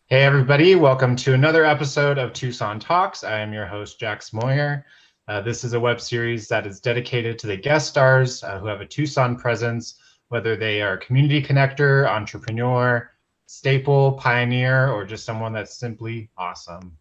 Hey everybody, welcome to another episode of Tucson Talks. I am your host, Moyer. This is a web series that is dedicated to the guest stars who have a Tucson presence, whether they are a community connector, entrepreneur, staple, pioneer, or just someone that's simply awesome.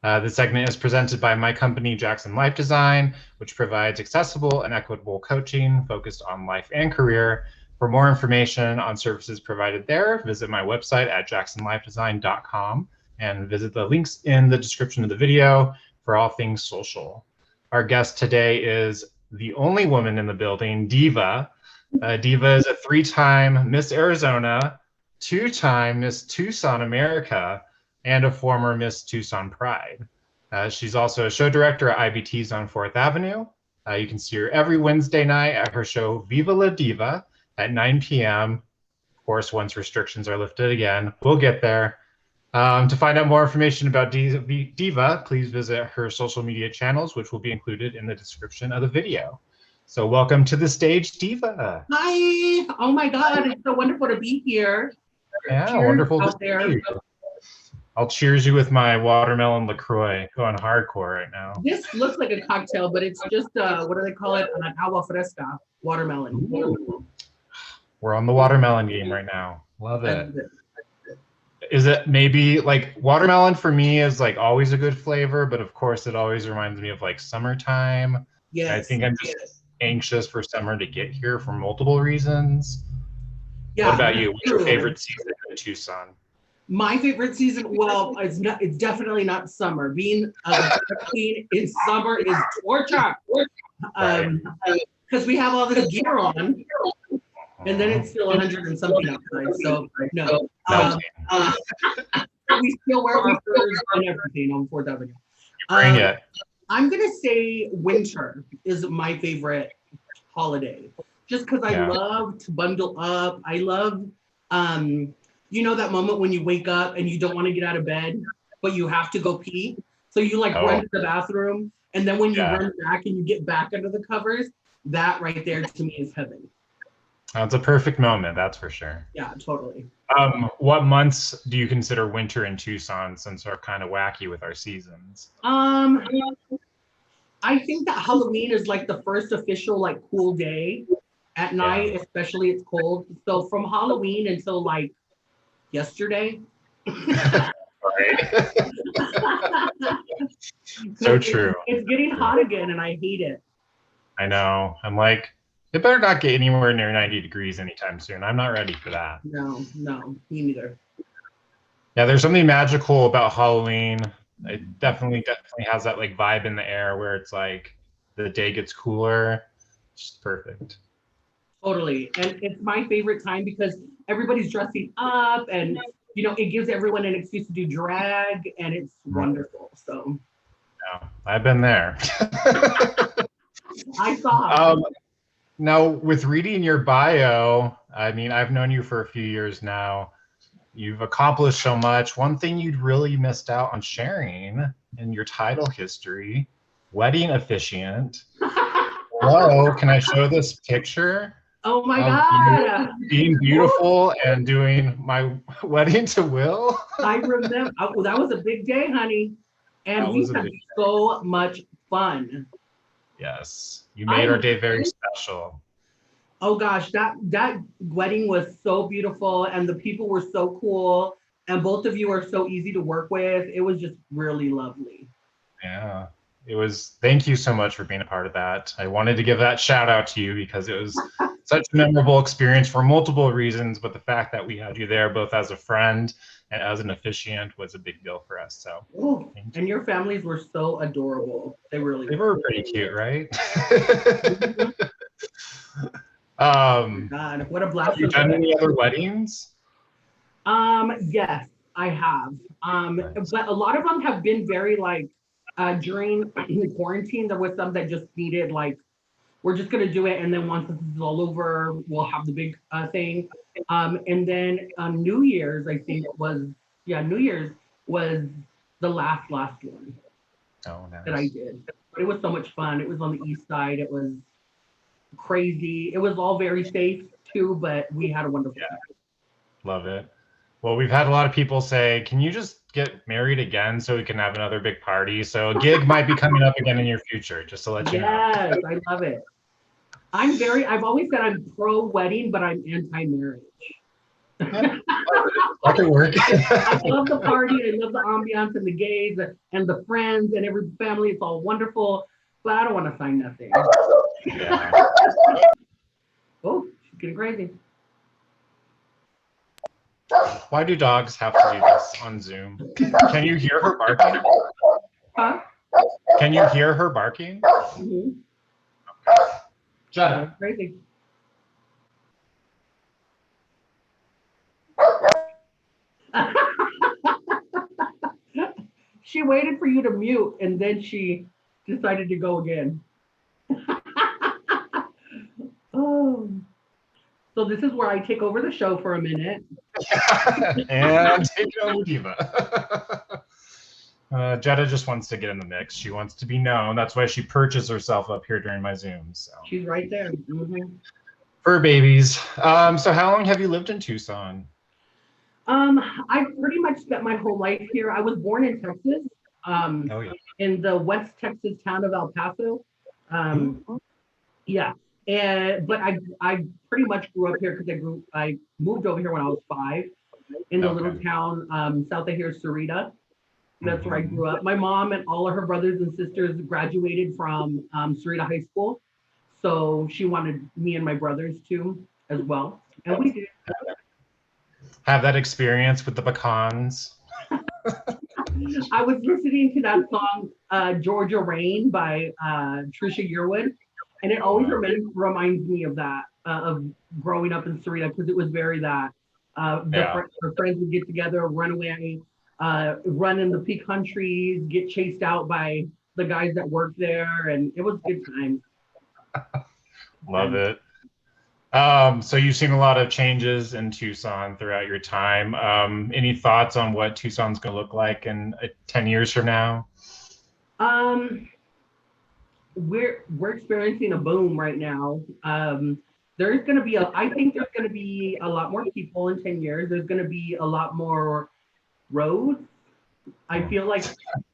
This segment is presented by my company, Jaxon Life Design, which provides accessible and equitable coaching focused on life and career. For more information on services provided there, visit my website at jacksonlifedesign.com and visit the links in the description of the video for all things social. Our guest today is the only woman in the building, Diva. Diva is a 3-time Miss Arizona, 2-time Miss Tucson America, and a former Miss Tucson Pride. She's also a show director at IBT's on 4th Avenue. You can see her every Wednesday night at her show Viva La Diva at 9 p.m. Of course, once restrictions are lifted again, we'll get there. To find out more information about Diva, please visit her social media channels, which will be included in the description of the video. So welcome to the stage, Diva. Hi. Oh my God, it's so wonderful to be here. Yeah, Cheers wonderful out to there. see you. I'll cheers you with my watermelon LaCroix, going hardcore right now. This looks like a cocktail, but it's just, what do they call it? An agua fresca, watermelon. Ooh. We're on the watermelon game right now. Love it. Is it maybe like watermelon for me is like always a good flavor, but of course it always reminds me of like summertime. Yes. I think I'm just anxious for summer to get here for multiple reasons. Yeah. What about you? What's your favorite season in Tucson? My favorite season, well, it's definitely not summer. Being a queen in summer is torture. Because we have all this gear on. And then it's still 100 and something outside, so no. We still wear our furs and everything on 4th Avenue. Bring it. I'm gonna say winter is my favorite holiday, just because I love to bundle up. I love, you know, that moment when you wake up and you don't want to get out of bed, but you have to go pee, so you like run to the bathroom, and then when you run back and you get back under the covers, that right there to me is heaven. It's a perfect moment, that's for sure. Yeah, totally. What months do you consider winter in Tucson, since we're kind of wacky with our seasons? I think that Halloween is like the first official like cool day at night, especially it's cold. So from Halloween until like yesterday. Right. So true. It's getting hot again and I hate it. I know. I'm like, it better not get anywhere near 90 degrees anytime soon. I'm not ready for that. No, me neither. Yeah, there's something magical about Halloween. It definitely has that like vibe in the air where it's like the day gets cooler. Just perfect. Totally. And it's my favorite time because everybody's dressing up and, you know, it gives everyone an excuse to do drag and it's wonderful. So. Yeah, I've been there. I saw. Now, with reading your bio, I mean, I've known you for a few years now. You've accomplished so much. One thing you'd really missed out on sharing in your title history, wedding officiant. Hello, can I show this picture? Oh my God. Being beautiful and doing my wedding to Will. I remember. Well, that was a big day, honey. And we had so much fun. Yes, you made our day very special. Oh gosh, that wedding was so beautiful and the people were so cool and both of you are so easy to work with. It was just really lovely. Yeah, it was. Thank you so much for being a part of that. I wanted to give that shout out to you because it was such a memorable experience for multiple reasons, but the fact that we had you there both as a friend and as an officiant was a big deal for us. So, and your families were so adorable. They were pretty cute, right? God, what a blast! Have you done any other weddings? Yes, I have. But a lot of them have been very like during quarantine. There was some that just needed like, we're just gonna do it, and then once this is all over, we'll have the big thing. And then New Year's, I think New Year's was the last one that I did. But it was so much fun. It was on the east side. It was crazy. It was all very safe too, but we had a wonderful time. Love it. Well, we've had a lot of people say, can you just get married again so we can have another big party? So a gig might be coming up again in your future, just to let you know. Yes, I love it. I've always said I'm pro wedding, but I'm anti-marriage. Yeah, let it work. I love the party. I love the ambiance and the gays and the friends and every family. It's all wonderful, but I don't want to sign nothing. Yeah. Oh, she's getting crazy. Why do dogs have to do this on Zoom? Can you hear her barking? Huh? Can you hear her barking? Mm-hmm. Jetta. Crazy. She waited for you to mute and then she decided to go again. Oh. So this is where I take over the show for a minute. And take it over, Diva. Jetta just wants to get in the mix. She wants to be known. That's why she perches herself up here during my Zooms. So. She's right there. Mm-hmm. Fur babies. So how long have you lived in Tucson? I pretty much spent my whole life here. I was born in Texas, Oh, yeah. in the West Texas town of El Paso. Yeah, but I pretty much grew up here because I moved over here when I was 5 in the little town south of here, Sarita. That's where I grew up. My mom and all of her brothers and sisters graduated from Sarita High School, so she wanted me and my brothers to as well, and we did. Have that experience with the pecans. I was listening to that song, Georgia Rain by Trisha Yearwood, and it always reminds me of that, of growing up in Sarita, because it was very that. Her friends would get together, run away, run in the pecan trees, get chased out by the guys that work there, and it was good times. Love it. So you've seen a lot of changes in Tucson throughout your time. Any thoughts on what Tucson's going to look like in 10 years from now? We're experiencing a boom right now. There's going to be I think there's going to be a lot more people in 10 years. There's going to be a lot more roads. I feel like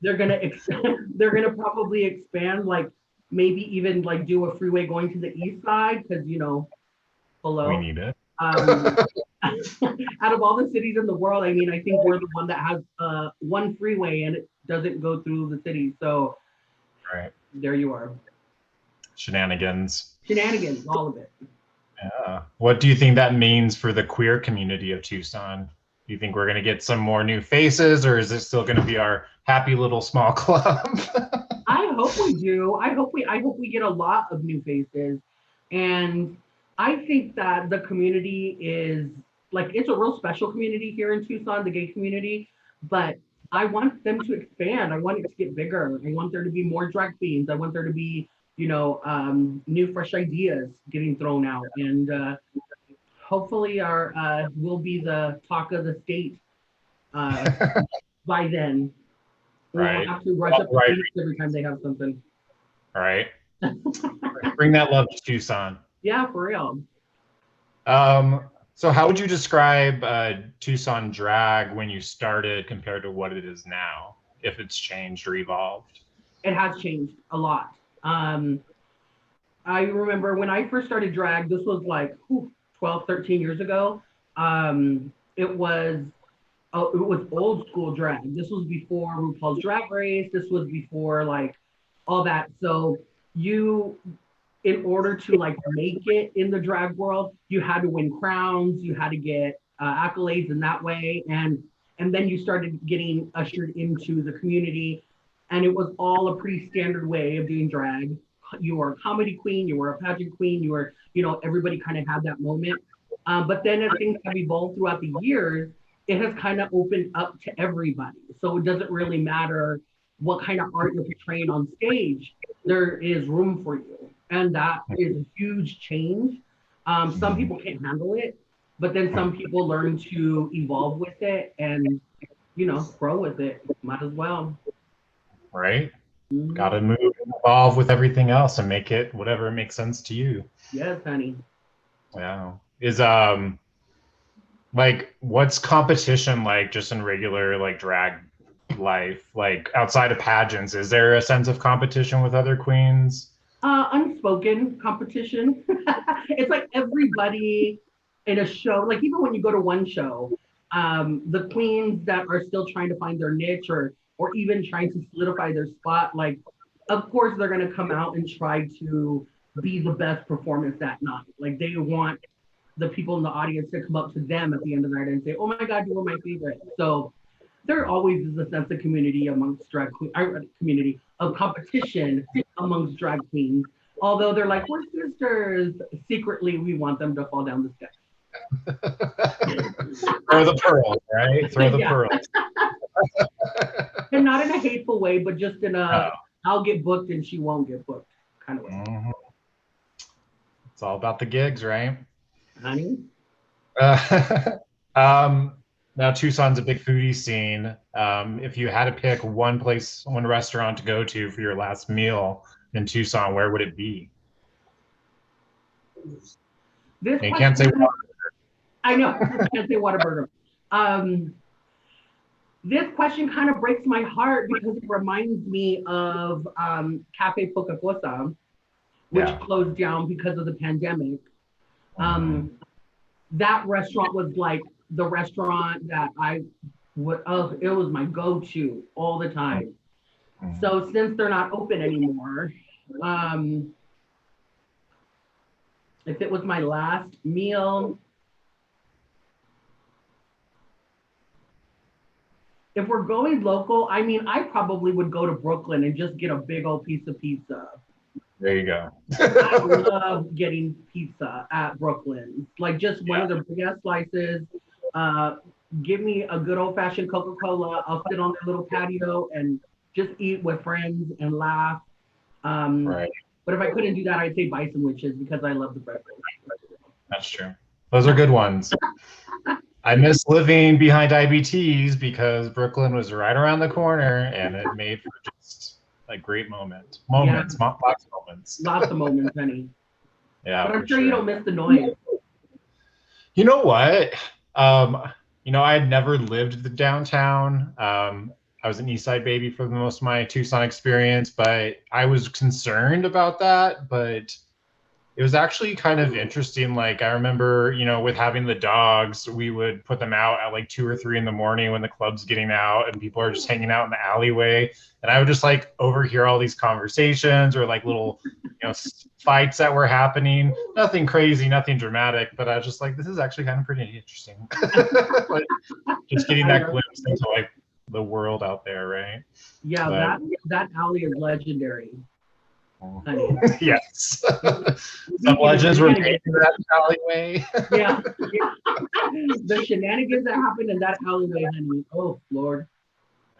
they're going to probably expand, like maybe even like do a freeway going to the east side, because below. We need it. Out of all the cities in the world, I mean, I think we're the one that has one freeway and it doesn't go through the city. So there you are. Shenanigans, all of it. Yeah. What do you think that means for the queer community of Tucson? Do you think we're going to get some more new faces, or is this still going to be our happy little small club? I hope we do. I hope we get a lot of new faces. And I think that the community is it's a real special community here in Tucson, the gay community, but I want them to expand. I want it to get bigger. I want there to be more drag queens. I want there to be, new fresh ideas getting thrown out. And hopefully we'll be the talk of the state by then. We won't have to rush up the streets every time they have something. All right. Bring that love to Tucson. Yeah, for real. So how would you describe Tucson drag when you started compared to what it is now, if it's changed or evolved? It has changed a lot. I remember when I first started drag, this was like 12, 13 years ago. It was old school drag. This was before RuPaul's Drag Race. This was before all that. So in order to make it in the drag world, you had to win crowns, you had to get accolades in that way, and then you started getting ushered into the community, and it was all a pretty standard way of doing drag. You were a comedy queen, you were a pageant queen, you were, everybody kind of had that moment. But then as things have evolved throughout the years, it has kind of opened up to everybody. So it doesn't really matter what kind of art you're portraying on stage, there is room for you. And that is a huge change. Some people can't handle it, but then some people learn to evolve with it and, grow with it. Might as well. Right. Mm-hmm. Got to move and evolve with everything else and make it whatever makes sense to you. Yes, honey. Yeah. Is Like, what's competition like just in regular like drag life? Like outside of pageants, is there a sense of competition with other queens? Unspoken competition. It's like everybody in a show, like even when you go to one show, the queens that are still trying to find their niche or even trying to solidify their spot, like of course they're gonna come out and try to be the best performance that night. Like they want the people in the audience to come up to them at the end of the night and say, "Oh my God, you were my favorite." So there always is a sense of community amongst drag queen, community of competition amongst drag queens. Although they're like, we're sisters, secretly we want them to fall down the Throw the pearls, right? Throw steps. the Yeah, pearls. and not in a hateful way, but just in a Oh. I'll get booked and she won't get booked kind of way. Mhm. It's all about the gigs, right? Honey, Uh, um, now Tucson's a big foodie scene. If you had to pick one place, one restaurant to go to for your last meal in Tucson, where would it be? this You can't say question, I know, I can't say Whataburger. Um, this question kind of breaks my heart because it reminds me of Cafe Poca Cosa, which yeah. closed down because of the pandemic. Mhm. Um, that restaurant was like the restaurant that I would, oh, it was my go-to all the time. Mhm. So since they're not open anymore, um, if it was my last meal, if we're going local, I mean, I probably would go to Brooklyn and just get a big old piece of pizza. There you go. I love getting pizza at Brooklyn, like just one Yeah, of the biggest slices. Uh, Give me a good old fashioned Coca Cola. I'll sit on their little patio and just eat with friends and laugh. Um, right. but if I couldn't do that, I'd say buy sandwiches because I love the breakfast. That's true. Those are good ones. I miss living behind IBTs because Brooklyn was right around the corner and it made for just a great moment. Yeah, Lots of moments. lots of moments, honey. Yeah, But I'm for sure you sure. don't miss the noise. You know what? Um, I had never lived the downtown. I was an East Side baby for the most of my Tucson experience, but I was concerned about that. But it was actually kind of interesting. Like I remember, with having the dogs, we would put them out at like 2 or 3 in the morning when the club's getting out and people are just hanging out in the alleyway. And I would just like overhear all these conversations or like little, fights that were happening. Nothing crazy, nothing dramatic, but I was just like, this is actually kind of pretty interesting. Like, just getting I that love, glimpse into like the world out there, right? yeah, But that alley is legendary, honey. yes. Some Speaking of legends were made shenanigans, in that alleyway. yeah, the shenanigans that happened in that alleyway, honey. Oh Lord.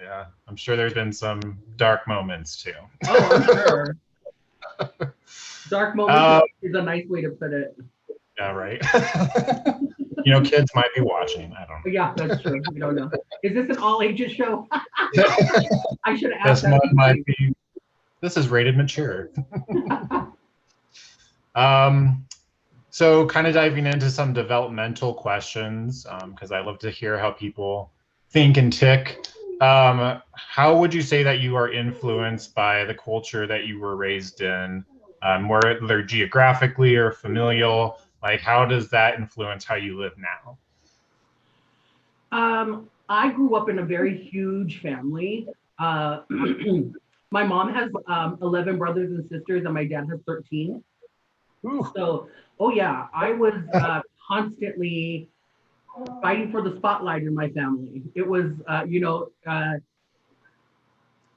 Yeah, I'm sure there's been some dark moments too. Oh, I'm sure. Dark moments Uh, is a nice way to put it. yeah, right. Kids might be watching. I don't Yeah, that's true. We don't know. Is this an all ages show? know. I should have asked This that. one might be. This is rated mature. Um, so kind of diving into some developmental questions, because I love to hear how people think and tick. How would you say that you are influenced by the culture that you were raised in, whether geographically or familial? Like, how does that influence how you live now? I grew up in a very huge family. My mom has 11 brothers and sisters, and my dad has 13. Ooh, So, oh yeah, I was constantly fighting for the spotlight in my family. It was,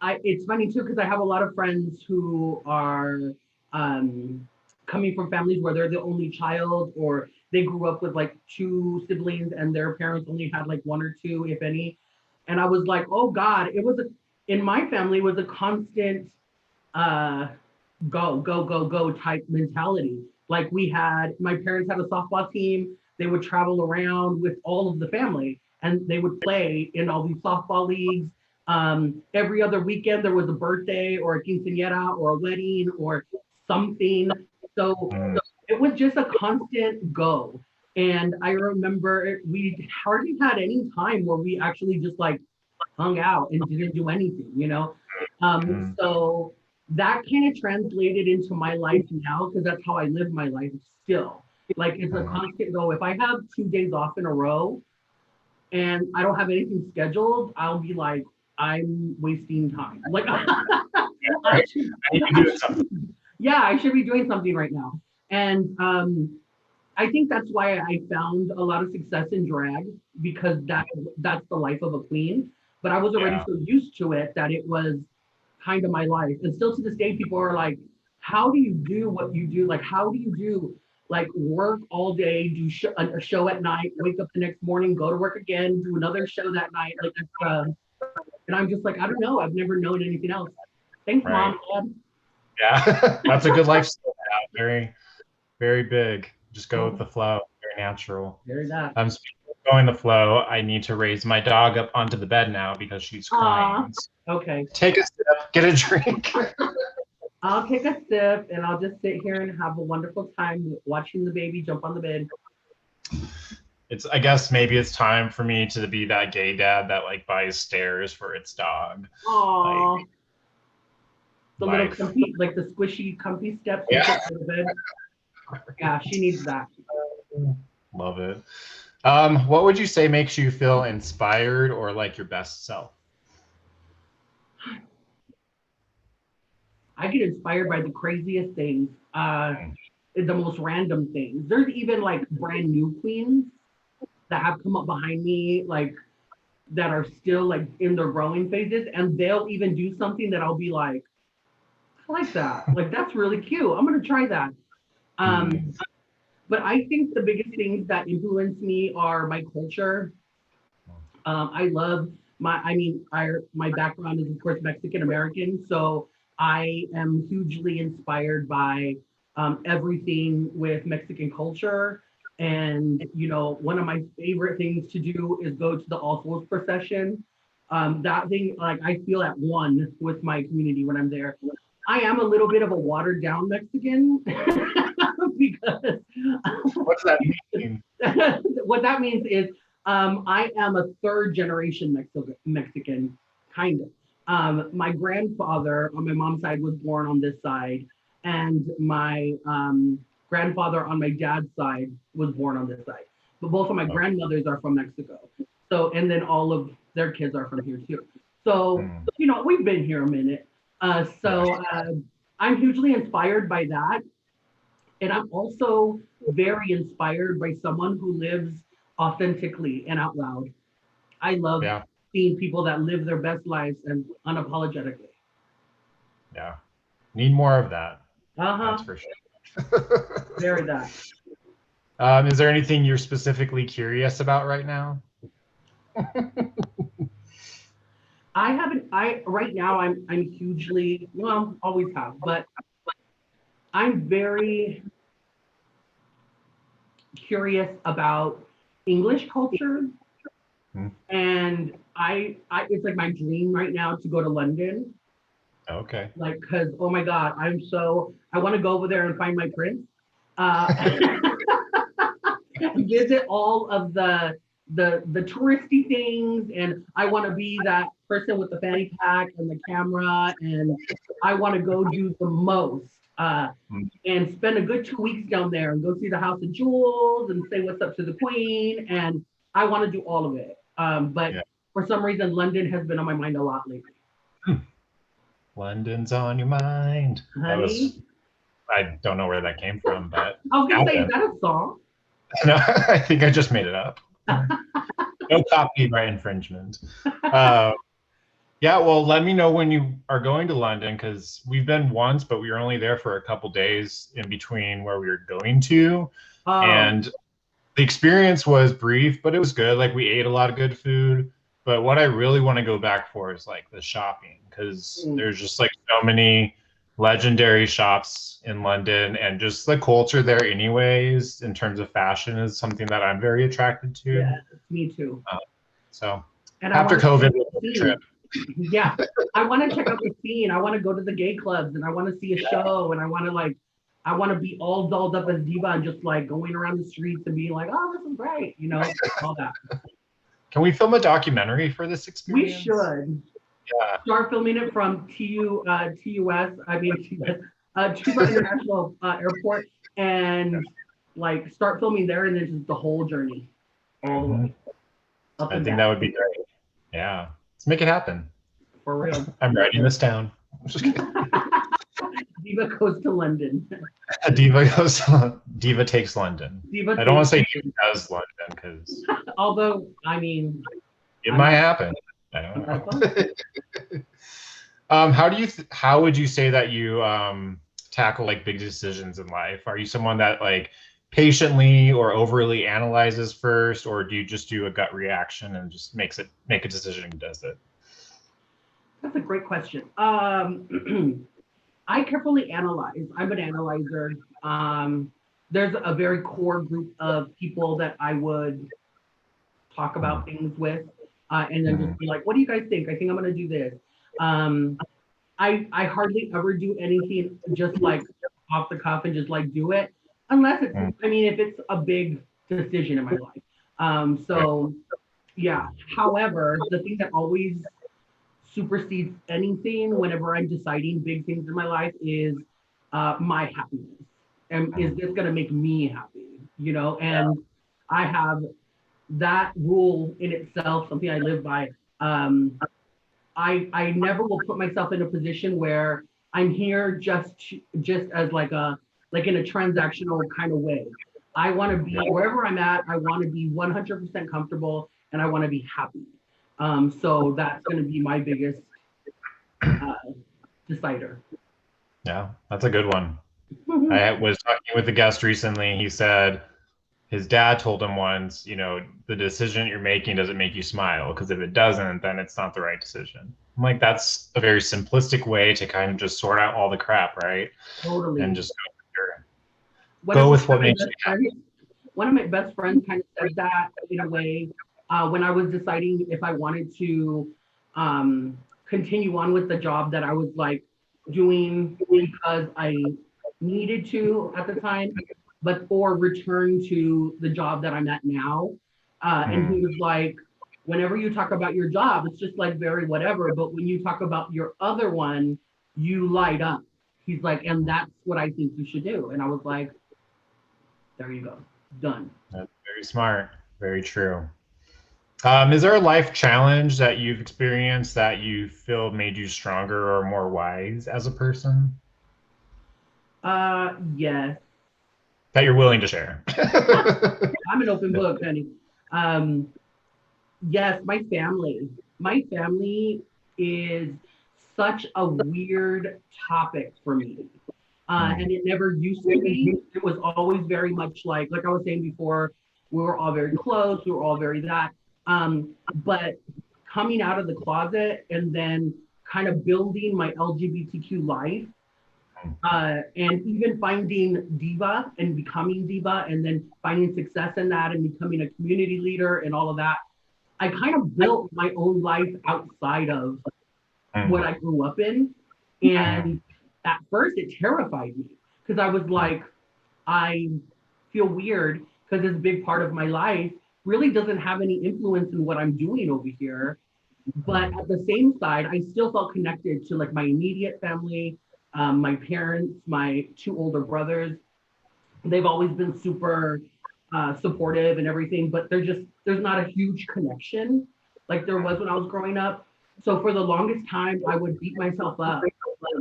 it's funny too because I have a lot of friends who are coming from families where they're the only child, or they grew up with like two siblings and their parents only had like one or two, if any. And I was like, oh God, in my family was a constant uh, go, go, go, go type mentality. Like my parents had a softball team. They would travel around with all of the family and they would play in all these softball leagues. Every other weekend, there was a birthday or a quinceañera or a wedding or something. So mm, it was just a constant go. And I remember we hardly had any time where we actually just like hung out and didn't do anything, you know? Mm. So that kind of translated into my life now because that's how I live my life still. Like it's a Mm. constant go. If I have 2 days off in a row and I don't have anything scheduled, I'll be like, I'm wasting time. Like I Right. should, I need to do something. yeah, I should be doing something right now. And I think that's why I found a lot of success in drag because that's the life of a queen. But I was already Yeah. so used to it that it was kind of my life. And still to this day, people are like, "How do you do what you do? Like, how do you do like work all day, do a show at night, wake up the next morning, go to work again, do another show that night?" Like, and I'm just like, I don't know. I've never known anything else. Thanks, Right. mom, dad. Yeah. That's a good lifestyle. Very, very big. Just go with Mhm. the flow. Very natural. There's that. Speaking of going the flow, I need to raise my dog up onto the bed now because she's Ah, crying. So okay. take a sip, get a drink. I'll take a sip and I'll just sit here and have a wonderful time watching the baby jump on the bed. I guess maybe it's time for me to be that gay dad that like buys stairs for its dog. Aw, Like the little life. comfy, like the squishy, comfy steps you Yeah. put for the bed. Yeah, she needs that. Love it. What would you say makes you feel inspired or like your best self? I get inspired by the craziest things, the most random things. There's even like brand new queens that have come up behind me, like that are still like in their growing phases, and they'll even do something that I'll be like, I like that. Like that's really cute. I'm gonna try that. Mm, Um, but I think the biggest things that influence me are my culture. I love my background is of course Mexican American, so I am hugely inspired by everything with Mexican culture. And one of my favorite things to do is go to the All Souls procession. That thing, like I feel at one with my community when I'm there. I am a little bit of a watered down Mexican because what's that mean? what that means is I am a third generation Mexican, kind of. My grandfather on my mom's side was born on this side, and my grandfather on my dad's side was born on this side. But both of my Okay. grandmothers are from Mexico. So, and then all of their kids are from here too. So, Mm, we've been here a minute. yeah. I'm hugely inspired by that. And I'm also very inspired by someone who lives authentically and out loud. I love Yeah. seeing people that live their best lives and unapologetically. Yeah. Need more of that. That's Uh-huh. for sure. Very that. Is there anything you're specifically curious about right now? I haven't I right now I'm hugely, well, always have, but I'm very curious about English culture. Hmm. And I it's like my dream right now to go to London. Okay. Like, cause oh my God, I want to go over there and find my prince. Uh, visit all of the touristy things, and I want to be that person with the fanny pack and the camera, and I want to go do the most. Mm, And spend a good 2 weeks down there and go see the House of Jewels and say what's up to the Queen. And I want to do all of it. But yeah. for some reason, London has been on my mind a lot lately. London's on your mind. That Honey, was, I don't know where that came from, but I was gonna say, is happened. that a song? No, I think I just made it up. No copyright infringement. Uh, yeah, well, let me know when you are going to London because we've been once, but we were only there for a couple days in between where we were going to. Oh, And the experience was brief, but it was good. Like we ate a lot of good food. But what I really want to go back for is like the shopping because mm, there's just like so many legendary shops in London and just the culture there anyways in terms of fashion is something that I'm very attracted to. yeah, me too. Uh, so And I after want to check COVID, out we'll the take a trip. scene. Yeah, I want to check out the scene. I want to go to the gay clubs and I want to see a show and I want to like I want to be all dolled up as diva and just like going around the streets and being like, oh, this is great, you know, all that. Can we film a documentary for this experience? We should. Yeah. Start filming it from TUS, Tucson International Airport, and like start filming there, and then just the whole journey, all the way. I think that would be great. Yeah, let's make it happen. For real. I'm writing this down. Diva goes to London. Diva takes London. Diva I don't want to say Diva does London because. Although, I mean. It might happen. I don't know. How would you say that you tackle like big decisions in life? Are you someone that like patiently or overly analyzes first, or do you just do a gut reaction and just make a decision and does it? That's a great question. I carefully analyze. I'm an analyzer. There's a very core group of people that I would talk about things with, and then just be like, what do you guys think? I think I'm gonna do this. I hardly ever do anything just like off the cuff and just like do it, unless it's, I mean, if it's a big decision in my life. So yeah, however, the thing that always supersedes anything whenever I'm deciding big things in my life is my happiness. And is this gonna make me happy? You know, and I have that rule in itself, something I live by. I never will put myself in a position where I'm here just as like in a transactional kind of way. I want to be wherever I'm at. I want to be 100% comfortable, and I want to be happy. So that's going to be my biggest decider. Yeah, that's a good one. I was talking with a guest recently. He said his dad told him once, you know, the decision you're making doesn't make you smile, because if it doesn't, then it's not the right decision. I'm like, that's a very simplistic way to kind of just sort out all the crap, right? Totally. And just go with what makes you happy. One of my best friends kind of said that in a way when I was deciding if I wanted to continue on with the job that I was like doing because I needed to at the time, or return to the job that I'm at now. And he was like, whenever you talk about your job, it's just like very whatever. But when you talk about your other one, you light up. He's like, and that's what I think you should do. And I was like, there you go, done. That's very smart, very true. Is there a life challenge that you've experienced that you feel made you stronger or more wise as a person? Yes. That you're willing to share. I'm an open book, honey. Yes, my family. My family is such a weird topic for me. And it never used to be. It was always very much like I was saying before, we were all very close, we were all very that. But coming out of the closet and then kind of building my LGBTQ life, and even finding diva and becoming diva and then finding success in that and becoming a community leader and all of that, I kind of built my own life outside of what I grew up in. And at first it terrified me because I was like, I feel weird because this big part of my life really doesn't have any influence in what I'm doing over here. But at the same side, I still felt connected to like my immediate family, my parents, my two older brothers. They've always been super supportive and everything, but there's not a huge connection like there was when I was growing up. So for the longest time, I would beat myself up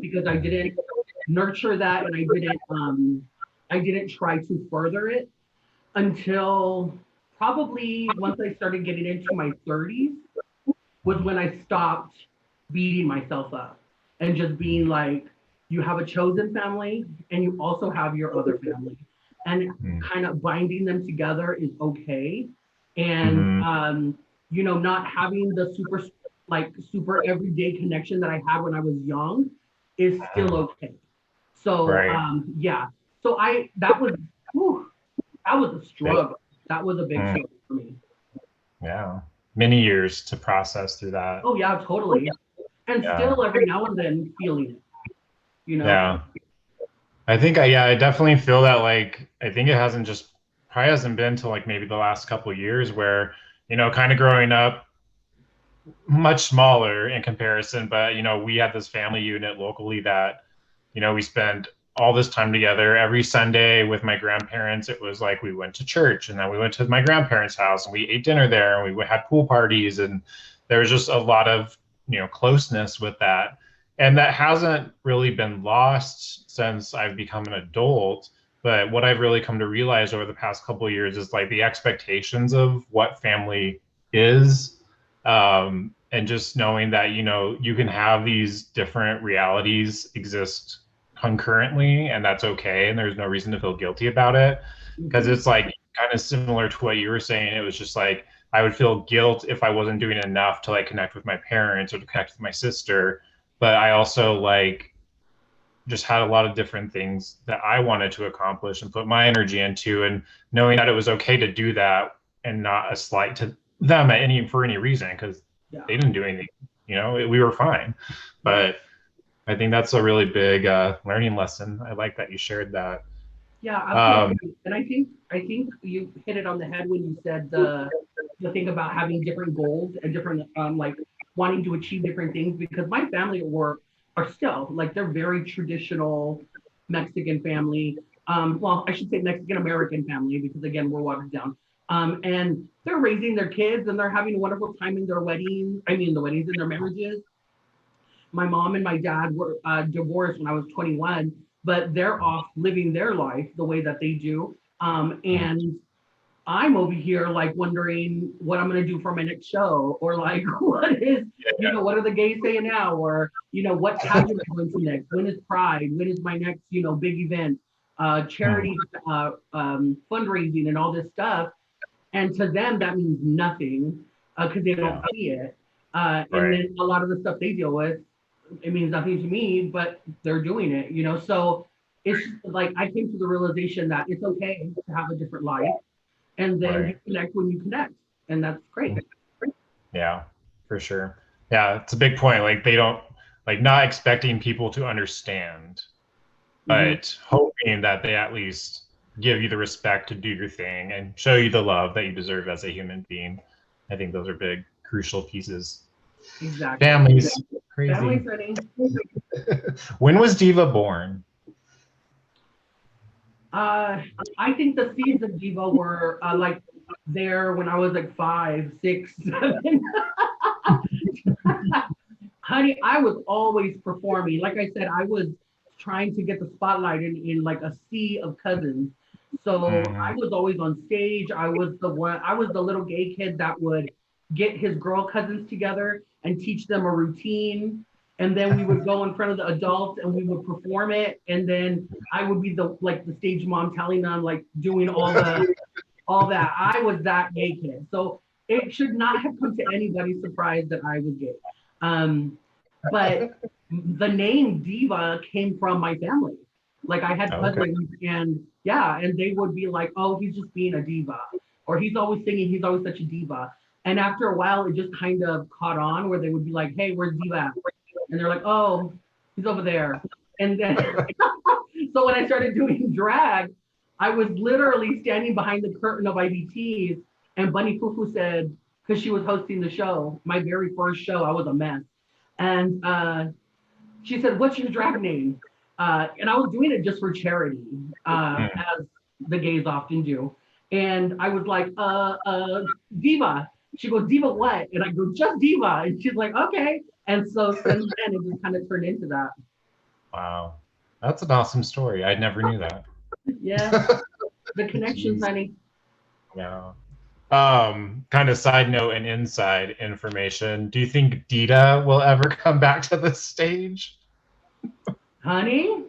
because I didn't nurture that, and I didn't try to further it until probably once I started getting into my 30s was when I stopped beating myself up and just being like, you have a chosen family and you also have your other family, and kind of binding them together is okay. And you know, not having the super everyday connection that I had when I was young is still okay. So yeah, so that was a struggle. That was a big struggle for me. Yeah, many years to process through that. Oh yeah, totally. And still every now and then feeling it, you know? Yeah. I definitely feel that like I think it hasn't just probably hasn't been till like maybe the last couple of years where, kind of growing up much smaller in comparison, but we had this family unit locally that, we spent all this time together every Sunday with my grandparents. It was like we went to church and then we went to my grandparents' house and we ate dinner there and we had pool parties, and there was just a lot of, closeness with that. And that hasn't really been lost since I've become an adult. But what I've really come to realize over the past couple of years is like the expectations of what family is, and just knowing that you can have these different realities exist concurrently, and that's okay, and there's no reason to feel guilty about it, because Mhm. it's like kind of similar to what you were saying. It was just like I would feel guilt if I wasn't doing enough to like connect with my parents or to connect with my sister, but I also like just had a lot of different things that I wanted to accomplish and put my energy into, and knowing that it was okay to do that and not a slight to them at any for any reason, because Yeah. they didn't do anything. We were fine. But I think that's a really big learning lesson. I like that you shared that. Yeah, Um, absolutely. And I think you hit it on the head when you said the thing about having different goals and different like wanting to achieve different things, because my family are still like they're very traditional Mexican family. Well, I should say Mexican American family, because again, we're watered down. And they're raising their kids and they're having a wonderful time in their weddings. I mean, the weddings and their marriages. My mom and my dad were divorced when I was 21, but they're off living their life the way that they do. And I'm over here like wondering what I'm going to do for my next show, or like what are the gays saying now, or what pageant am I going to next? When is Pride? When is my next big event? Charity fundraising and all this stuff. And to them that means nothing, because they don't yeah, see it. And right. then a lot of the stuff they deal with, it means nothing to me, but they're doing it. So it's like I came to the realization that it's okay to have a different life, and then you Right. connect when you connect, and that's great. Yeah, for sure. Yeah, it's a big point. Like they don't like not expecting people to understand, Mm-hmm. but hoping that they at least give you the respect to do your thing and show you the love that you deserve as a human being. I think those are big, crucial pieces. Exactly. Families, Family crazy. setting. When was Diva born? Uh, I think the seeds of Diva were like there when I was like 5, 6, 7. Honey, I was always performing. Like I said, I was trying to get the spotlight in like a sea of cousins. So I Mm, was always on stage. I was the little gay kid that would get his girl cousins together and teach them a routine. And then we would go in front of the adults and we would perform it. And then I would be the stage mom telling them, like doing all that. I was that gay kid. So it should not have come to anybody's surprise that I was gay. Um, but the name Diva came from my family. Like I had okay. cousins, and yeah, and they would be like, "Oh, he's just being a diva," or "He's always singing. He's always such a diva." And after a while, it just kind of caught on, where they would be like, "Hey, where's Diva at?" And they're like, "Oh, he's over there." And then, so when I started doing drag, I was literally standing behind the curtain of IBTs, and Bunny Fufu said, because she was hosting the show, my very first show, I was a mess. And she said, "What's your drag name?" And I was doing it just for charity, Mm, as the gays often do. And I was like, Diva. She goes, "Diva what?" And I go, "Just Diva." And she's like, "Okay." And so since then, it just kind of turned into that. wow. That's an awesome story. I never knew that. Yeah, the connections, Jeez. honey. Yeah. Kind of side note and inside information. Do you think Dita will ever come back to the stage? Honey,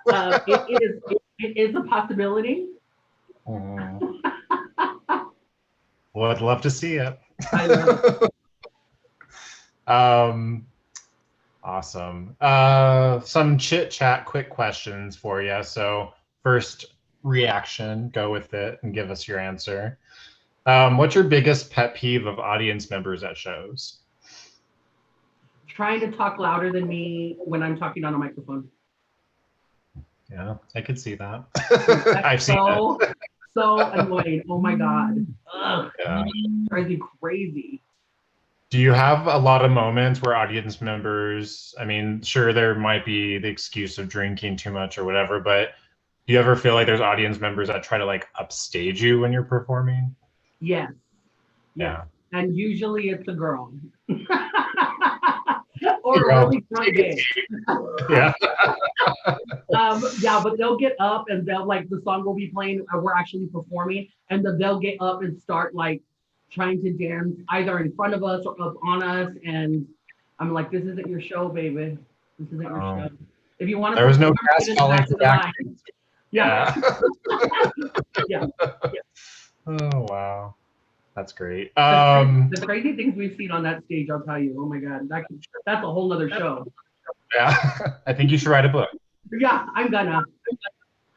it is a possibility. Mm, well, I'd love to see it. I love it. um, awesome. Some chit chat, quick questions for you. So, first reaction, go with it and give us your answer. What's your biggest pet peeve of audience members at shows? Trying to talk louder than me when I'm talking on a microphone. Yeah, I could see that. That's I've seen it. so annoying. Oh my God. Ugh. Yeah. Drives me crazy. Do you have a lot of moments where audience members, I mean, sure, there might be the excuse of drinking too much or whatever, but do you ever feel like there's audience members that try to like upstage you when you're performing? Yes. Yes. Yeah. And usually it's a girl. Or Well, really drunk gay. yeah. Yeah, but they'll get up and they'll like the song will be playing. We're actually performing, and then they'll get up and start like trying to dance either in front of us or up on us. And I'm like, this isn't your show, baby. This isn't your show. If you want to, There was no perform, grass get in the falling back for of the line. Yeah. Yeah. Oh wow, that's great. The crazy things we've seen on that stage, I'll tell you. Oh my God, that's a whole nother show. Yeah, I think you should write a book. Yeah, I'm gonna.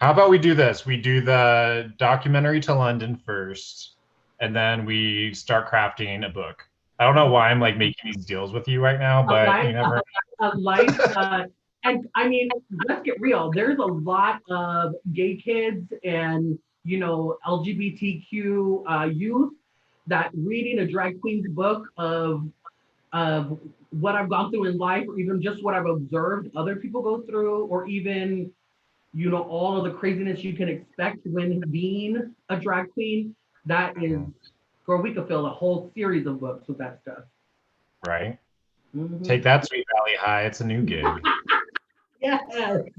How about we do this? We do the documentary to London first, and then we start crafting a book. I don't know why I'm like making these deals with you right now, but you never. And I mean, let's get real. There's a lot of gay kids and LGBTQ youth that reading a drag queen's book of what I've gone through in life, or even just what I've observed other people go through, or even all of the craziness you can expect when being a drag queen. That is, girl, we could fill a whole series of books with that stuff. Right. Mm-hmm. Take that, Sweet Valley High. It's a new gig. Yes. And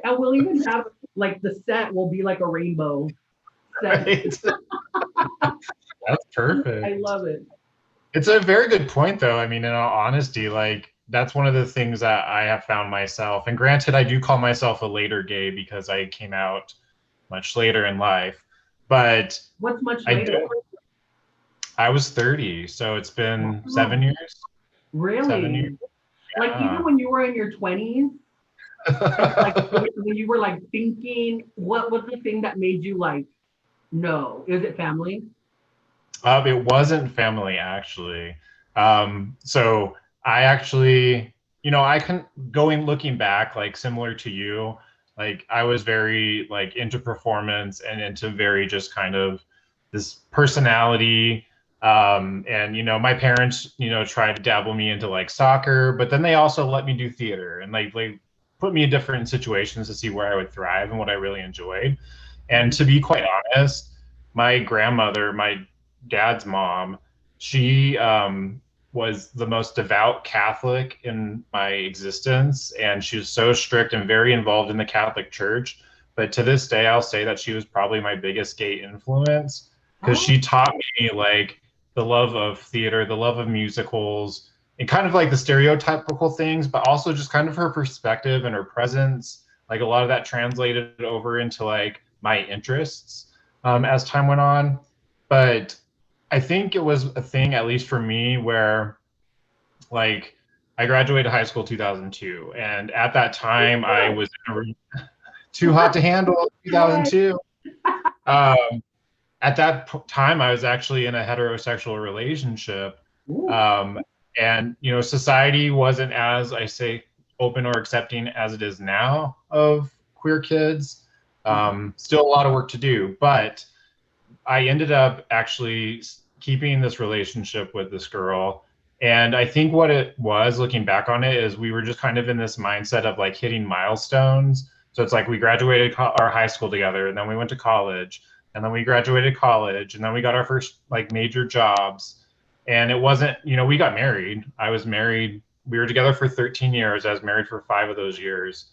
we'll even have like the set will be like a rainbow set. Right. That's perfect. I love it. It's a very good point, though. I mean, in all honesty, like that's one of the things that I have found myself. And granted, I do call myself a later gay because I came out much later in life. But what's much later? I was 30, so it's been 7 years. Really? 7 years. Like even when you were in your 20s, like when you were like thinking, what was the thing that made you like, no? Is it family? It wasn't family, actually. So I actually, I can looking back, like similar to you, like I was very like into performance and into very just kind of this personality. And my parents, tried to dabble me into like soccer, but then they also let me do theater and like they put me in different situations to see where I would thrive and what I really enjoyed. And to be quite honest, my grandmother, my dad's mom, she was the most devout Catholic in my existence, and she was so strict and very involved in the Catholic Church. But to this day, I'll say that she was probably my biggest gay influence because she taught me like the love of theater, the love of musicals, and kind of like the stereotypical things, but also just kind of her perspective and her presence. Like a lot of that translated over into like my interests as time went on. But I think it was a thing, at least for me, where like I graduated high school 2002, and at that time I was in a room too hot to handle 2002. At that time, I was actually in a heterosexual relationship, and society wasn't as I say open or accepting as it is now of queer kids. Still a lot of work to do, but I ended up actually keeping this relationship with this girl. And I think what it was, looking back on it, is we were just kind of in this mindset of like hitting milestones. So it's like we graduated our high school together, and then we went to college, and then we graduated college, and then we got our first like major jobs. And it wasn't, we got married. I was married. We were together for 13 years. I was married for 5 of those years.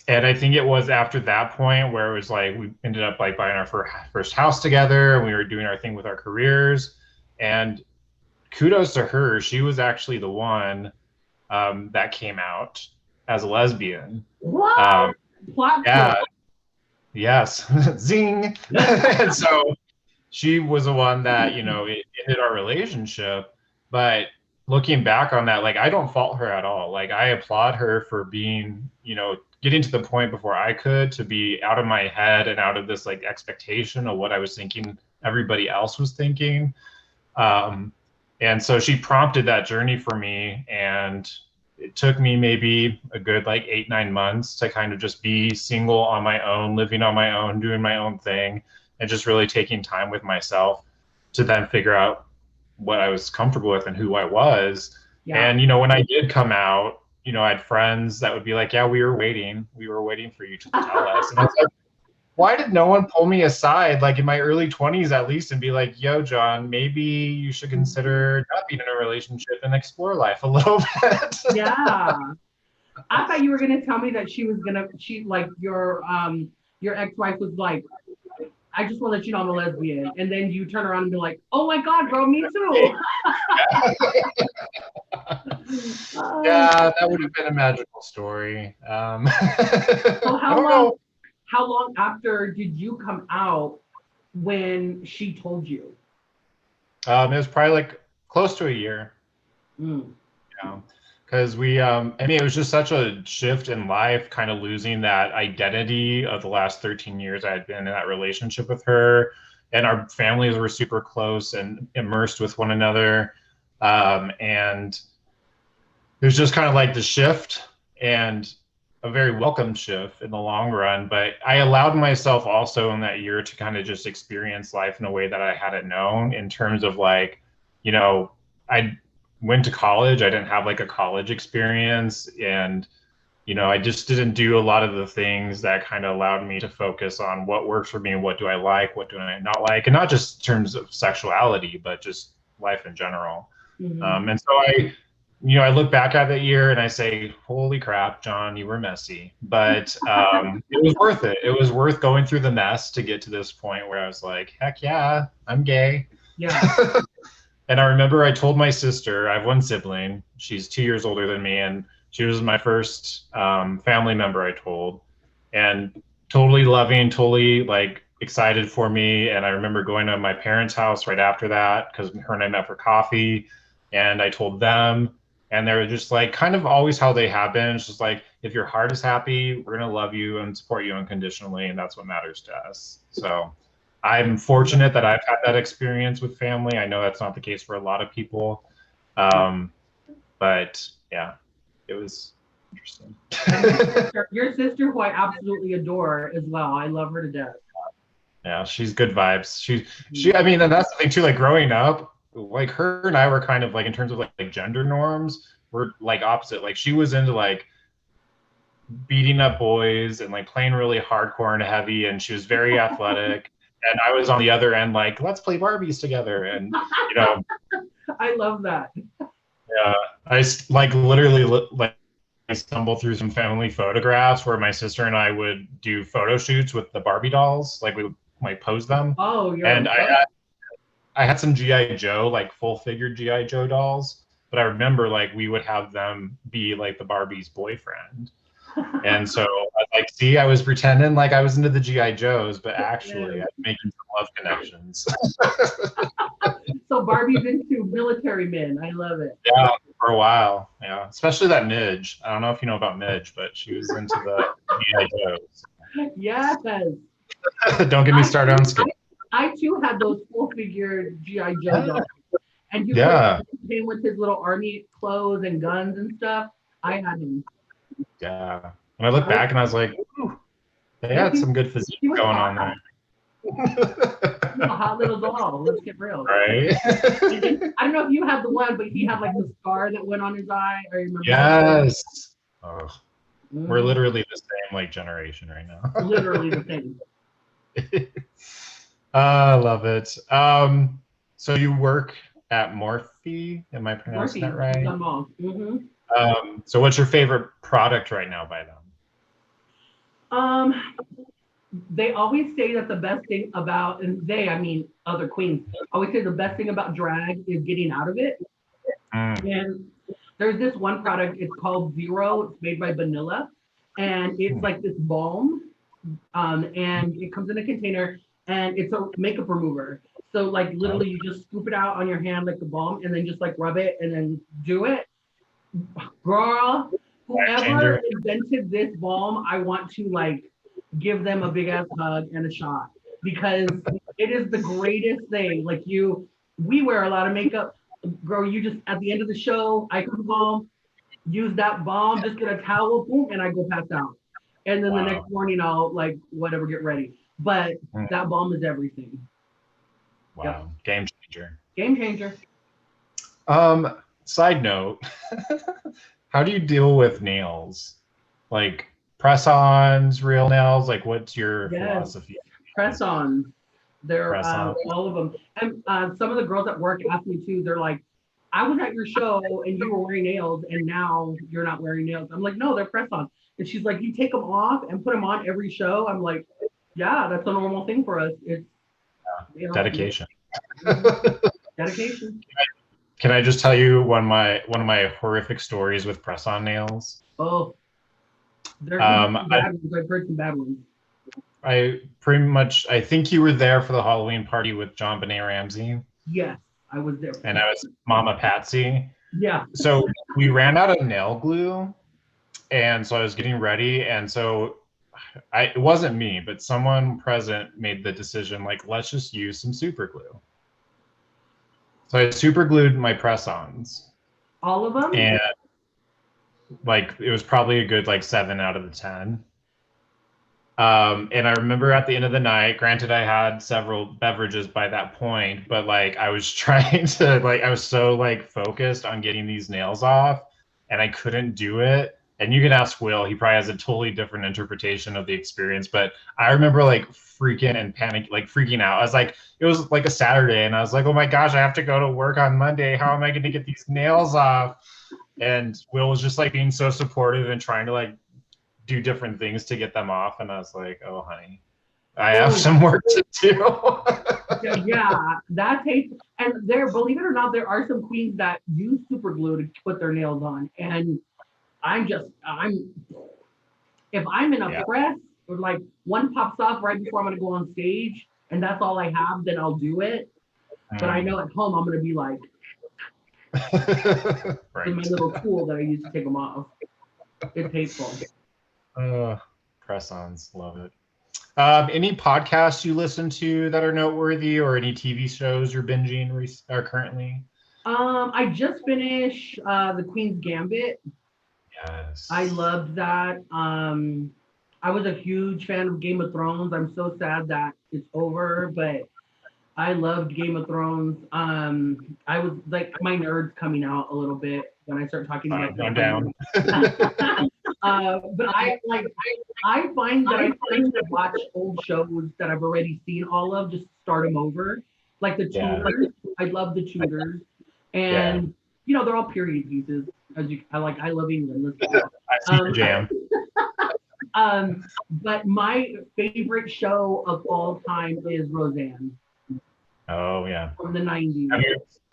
And I think it was after that point where it was like we ended up like buying our first house together, and we were doing our thing with our careers. And kudos to her. She was actually the one that came out as a lesbian. What? Yeah. Yes. Zing. And so she was the one that, it ended our relationship. But looking back on that, like I don't fault her at all. Like I applaud her for being, getting to the point before I could to be out of my head and out of this like expectation of what I was thinking everybody else was thinking. And so she prompted that journey for me, and it took me maybe a good like 8-9 months to kind of just be single on my own, living on my own, doing my own thing, and just really taking time with myself to then figure out what I was comfortable with and who I was. Yeah. And, when I did come out, I had friends that would be like, yeah, we were waiting for you to tell us. And I was like, why did no one pull me aside, like in my early 20s at least, and be like, yo, John, maybe you should consider not being in a relationship and explore life a little bit? Yeah. I thought you were going to tell me that like your ex-wife was like, I just want to let you know I'm a lesbian. And then you turn around and be like, oh my God, girl, me too. Yeah, that would have been a magical story. So how long after did you come out when she told you? It was probably like close to a year. Because it was just such a shift in life, kind of losing that identity of the last 13 years I had been in that relationship with her. And our families were super close and immersed with one another. And it was just kind of like the shift, and a very welcome shift in the long run. But I allowed myself also in that year to kind of just experience life in a way that I hadn't known, in terms of like, I went to college. I didn't have like a college experience, and I just didn't do a lot of the things that kind of allowed me to focus on what works for me and what do I like, what do I not like, and not just in terms of sexuality, but just life in general. And so I look back at that year and I say, holy crap, John, you were messy, but it was worth it. It was worth going through the mess to get to this point where I was like, heck yeah, I'm gay. Yeah. And I remember I told my sister, I have one sibling, she's 2 years older than me, and she was my first family member I told, and totally loving, totally like excited for me. And I remember going to my parents' house right after that, because her and I met for coffee, and I told them, and they were just like kind of always how they have been. It's just like, if your heart is happy, we're going to love you and support you unconditionally, and that's what matters to us. So I'm fortunate that I've had that experience with family. I know that's not the case for a lot of people. But yeah, it was interesting. Your sister, who I absolutely adore as well. I love her to death. Yeah, she's good vibes. I mean, and that's the thing too, like growing up, like her and I were kind of like, in terms of like gender norms, we're like opposite. Like she was into like beating up boys and like playing really hardcore and heavy, and she was very athletic. And I was on the other end, like, let's play Barbies together. And, I love that. Yeah, I like literally like I stumbled through some family photographs where my sister and I would do photo shoots with the Barbie dolls. Like we would like pose them. Oh, you're and I had some G.I. Joe, like full figured G.I. Joe dolls, but I remember like we would have them be like the Barbie's boyfriend. And so I was pretending like I was into the G.I. Joes, but actually I'm making some love connections. So Barbie's into military men. I love it. Yeah, for a while. Yeah, especially that Midge. I don't know if you know about Midge, but she was into the G.I. Joes. Yes. Don't get me started on skin. I too had those full figure G.I. Joe dolls. And you came with his little army clothes and guns and stuff. I had him. Yeah. And I look back and I was like, ooh, they had some good physique going on there. A hot little doll. Let's get real. Right. I don't know if you had the one, but he had like the scar that went on his eye. I remember. Yes. Oh, we're literally the same like generation right now. Literally the same. I love it. So you work at Morphe? Am I pronouncing that right? Mm-hmm. So what's your favorite product right now by them? They always say that the best thing about, and I mean other queens, always say the best thing about drag is getting out of it. And there's this one product, it's called Zero, it's made by Vanilla, and it's like this balm, and it comes in a container, and it's a makeup remover. So like literally you just scoop it out on your hand like the balm, and then just like rub it and then do it. Girl, whoever invented this balm, I want to like give them a big ass hug and a shot, because it is the greatest thing. Like we wear a lot of makeup. Girl, you just, at the end of the show, I come home, use that balm, just get a towel, boom, and I go pass out. And then the next morning I'll like whatever get ready. But that balm is everything. Wow, yep. Game changer. Game changer. Side note, how do you deal with nails? Like press-ons, real nails? Like what's your philosophy? Press-ons. They're all of them. And some of the girls at work ask me too, they're like, I was at your show and you were wearing nails and now you're not wearing nails. I'm like, no, they're press-ons. And she's like, you take them off and put them on every show? I'm like, yeah, that's a normal thing for us. It's dedication. Dedication. Can I just tell you one of my horrific stories with press-on nails? Oh, there's some bad ones. I've heard some bad ones. I think you were there for the Halloween party with John Benet Ramsey. Yes, I was there. And I was Mama Patsy. Yeah. So we ran out of nail glue, and so I was getting ready, and so it wasn't me, but someone present made the decision, like, let's just use some super glue. So I super glued my press-ons. All of them? And like it was probably a good like 7 out of the 10. And I remember at the end of the night, granted I had several beverages by that point, but like I was trying to I was so like focused on getting these nails off and I couldn't do it. And you can ask Will, he probably has a totally different interpretation of the experience, but I remember like freaking and panic, like freaking out. I was like, it was like a Saturday and I was like, oh my gosh, I have to go to work on Monday. How am I going to get these nails off? And Will was just like being so supportive and trying to like do different things to get them off. And I was like, oh honey, I have some work to do. Yeah, that takes, and there, believe it or not, there are some queens that use super glue to put their nails on. And if I'm in a press or like one pops off right before I'm gonna go on stage and that's all I have, then I'll do it. But I know at home I'm gonna be like, right. My little tool that I use to take them off. It's hateful. Press-ons, love it. Any podcasts you listen to that are noteworthy, or any TV shows you're binging currently? I just finished The Queen's Gambit. Yes. I loved that. I was a huge fan of Game of Thrones. I'm so sad that it's over, but I loved Game of Thrones. I was like, my nerd's coming out a little bit when I start talking about I'm down. But I find that I tend to watch old shows that I've already seen all of, just start them over. Like the Tudors. I love the Tudors. And you know, they're all period pieces. I love England. I see your jam. But my favorite show of all time is Roseanne. Oh yeah. From the 90s.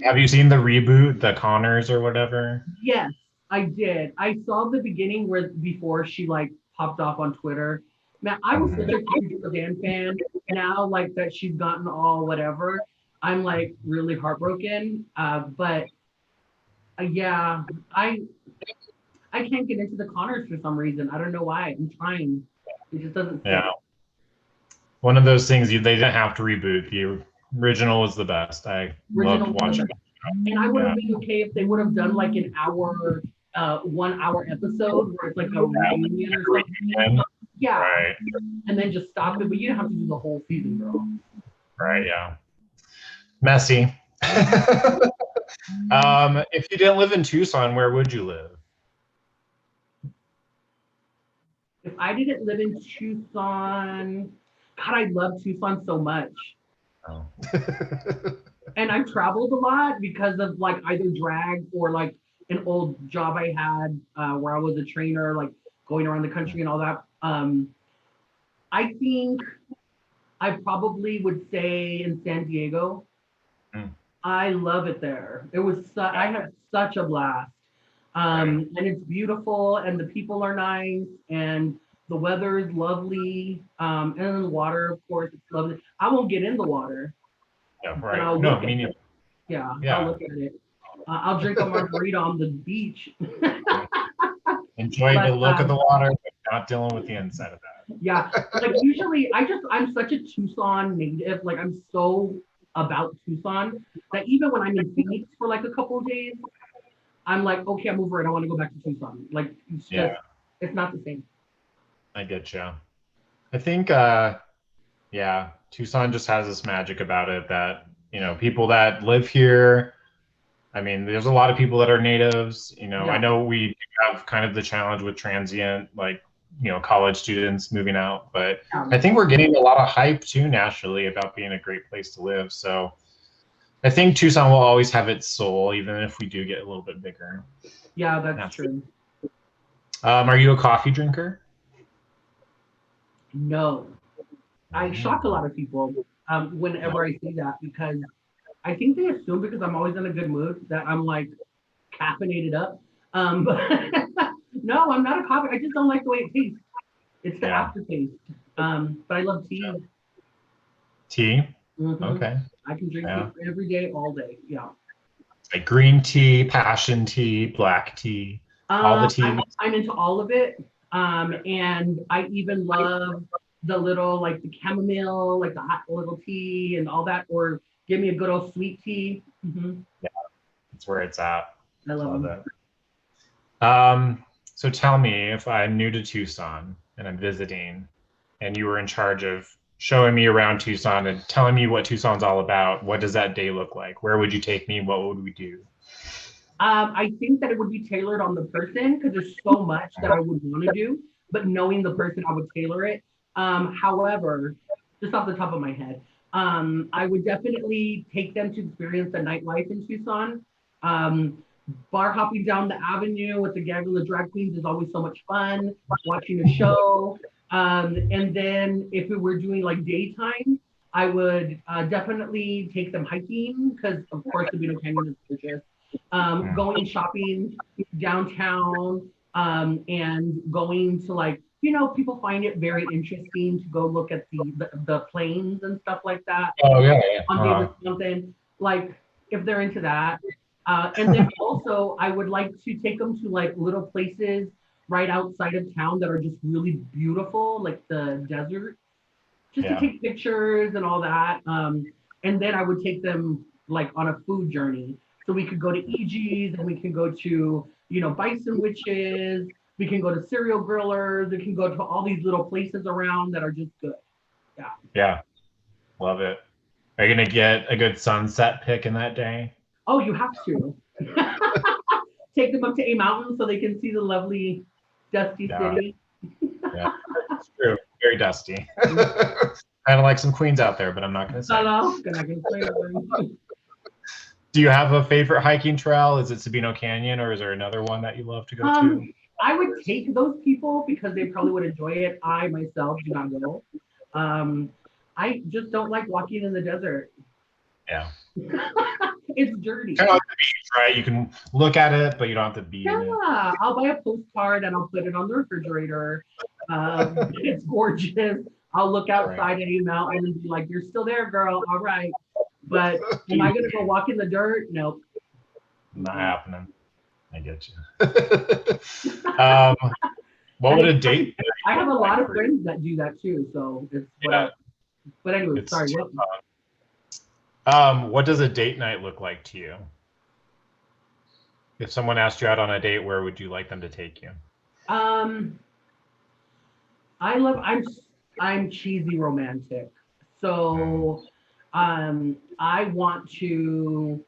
Have you seen the reboot, the Connors or whatever? Yes, I did. I saw the beginning before she like popped off on Twitter. Man, I was such a huge Roseanne fan. Now like that she's gotten all whatever, I'm like really heartbroken. But yeah, I can't get into the Connors for some reason. I don't know why. I'm trying. It just doesn't fit. Yeah. One of those things they didn't have to reboot. The original was the best. I loved watching it. And I would have been okay if they would have done like an hour, 1 hour episode where it's like a reunion or something. Yeah. Right. And then just stop it. But you don't have to do the whole season, girl. Right, yeah. Messy. If you didn't live in Tucson, where would you live? If I didn't live in Tucson, God, I love Tucson so much. Oh. And I've traveled a lot because of like either drag or like an old job I had where I was a trainer, like going around the country and all that. I think I probably would stay in San Diego. I love it there. It was I had such a blast. And it's beautiful and the people are nice and the weather is lovely. And then the water, of course, it's lovely. I won't get in the water. Yeah, right. No, me neither. Yeah, I'll look at it. I'll drink a margarita on the beach. Enjoy the look of the water, but not dealing with the inside of that. Yeah, like usually I'm such a Tucson native. Like I'm so about Tucson that even when I'm in Phoenix for like a couple of days, I'm like, okay, I'm over it. I want to go back to Tucson. Like, it's just, it's not the same. I get you. I think, yeah, Tucson just has this magic about it that, people that live here, I mean, there's a lot of people that are natives, I know we have kind of the challenge with transient, like, college students moving out, but I think we're getting a lot of hype too nationally about being a great place to live. So I think Tucson will always have its soul, even if we do get a little bit bigger. Yeah, that's true. Are you a coffee drinker? No. I shock a lot of people whenever I say that, because I think they assume because I'm always in a good mood that I'm like caffeinated up. But no, I'm not a coffee. I just don't like the way it tastes. It's the aftertaste. But I love tea. Tea? Mm-hmm. Okay. I can drink tea every day, all day. Yeah. Like green tea, passion tea, black tea, all the teas. I'm into all of it. And I even love the little, like the chamomile, like the hot little tea and all that, or give me a good old sweet tea. Mm-hmm. Yeah, that's where it's at. I love it. So tell me, if I'm new to Tucson and I'm visiting and you were in charge of showing me around Tucson and telling me what Tucson's all about, what does that day look like? Where would you take me? What would we do? I think that it would be tailored on the person, because there's so much that I would want to do, but knowing the person, I would tailor it. However, just off the top of my head, I would definitely take them to experience the nightlife in Tucson. Bar hopping down the avenue with the gag of the drag queens is always so much fun. Watching a show. And then if we were doing like daytime, I would definitely take them hiking, because of course the Vino Canyon is gorgeous. Going shopping downtown, and going to, like, people find it very interesting to go look at the planes and stuff like that. Oh yeah. On David something, like, if they're into that. And then also I would like to take them to like little places right outside of town that are just really beautiful, like the desert, just to take pictures and all that. And then I would take them like on a food journey. So we could go to EG's, and we can go to, Bison Witches. We can go to cereal grillers. We can go to all these little places around that are just good. Yeah. Yeah. Love it. Are you going to get a good sunset pic in that day? Oh, you have to. Take them up to A Mountain so they can see the lovely dusty city. Yeah, it's true. Very dusty. Kind of like some queens out there, but I'm not going to say. Hello. I'm not going to say anything. Do you have a favorite hiking trail? Is it Sabino Canyon, or is there another one that you love to go to? I would take those people because they probably would enjoy it. I myself do not go. I just don't like walking in the desert. Yeah. It's dirty. Kind of like the beach, right? You can look at it, but you don't have to be in it. Yeah, I'll buy a postcard and I'll put it on the refrigerator. It's gorgeous. I'll look outside at A Mountain and be like, "You're still there, girl. All right." But am I gonna go walk in the dirt? Nope. Not happening. I get you. What would a date be? I have a lot of friends that do that too, so it's whatever. But anyway, sorry. What does a date night look like to you? If someone asked you out on a date, where would you like them to take you? I'm cheesy romantic. So I want to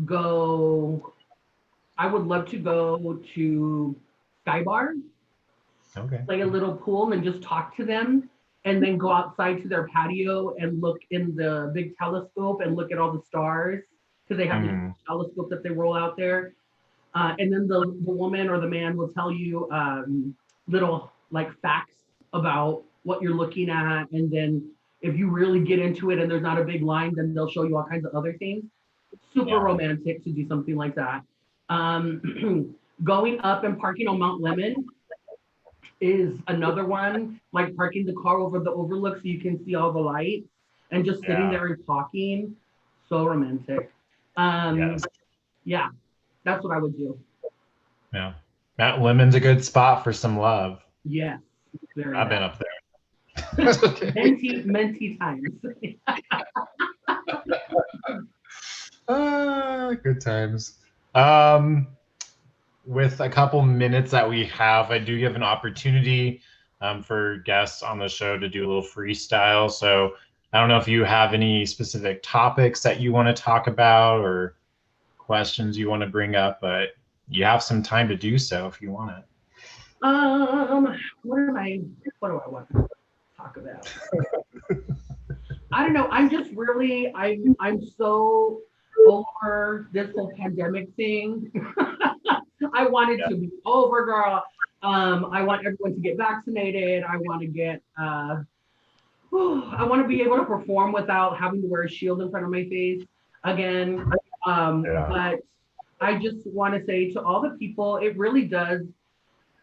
go, I would love to go to Sky Bar, like a little pool, and just talk to them, and then go outside to their patio and look in the big telescope and look at all the stars, because they have this telescope that they roll out there. And then the woman or the man will tell you little like facts about what you're looking at. And then if you really get into it and there's not a big line, then they'll show you all kinds of other things. Super romantic to do something like that. Going up and parking on Mount Lemon is another one, like parking the car over the overlook so you can see all the lights and just sitting there and talking. So romantic. Yeah, that's what I would do. Yeah. Mount Lemon's a good spot for some love. Yeah. I've been up there. Many times. Good times. with a couple minutes that we have, I do give an opportunity for guests on the show to do a little freestyle. So I don't know if you have any specific topics that you want to talk about or questions you want to bring up, but you have some time to do so if you want it. What do I want to talk about? I don't know. I'm just really, I'm so over this whole pandemic thing. I want it to be over, girl. I want everyone to get vaccinated. I want to get, I want to be able to perform without having to wear a shield in front of my face again. But I just want to say to all the people, it really does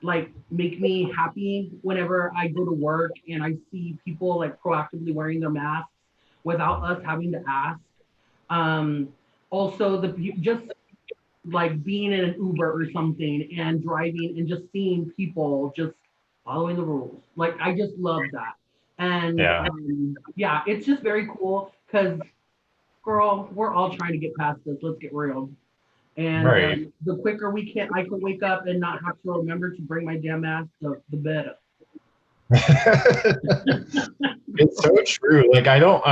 like make me happy whenever I go to work and I see people like proactively wearing their masks without us having to ask. Also, just like being in an Uber or something and driving and just seeing people just following the rules. Like I just love that. And yeah, it's just very cool because, girl, we're all trying to get past this. Let's get real. And the quicker I can wake up and not have to remember to bring my damn ass, the better. It's so true. Like I don't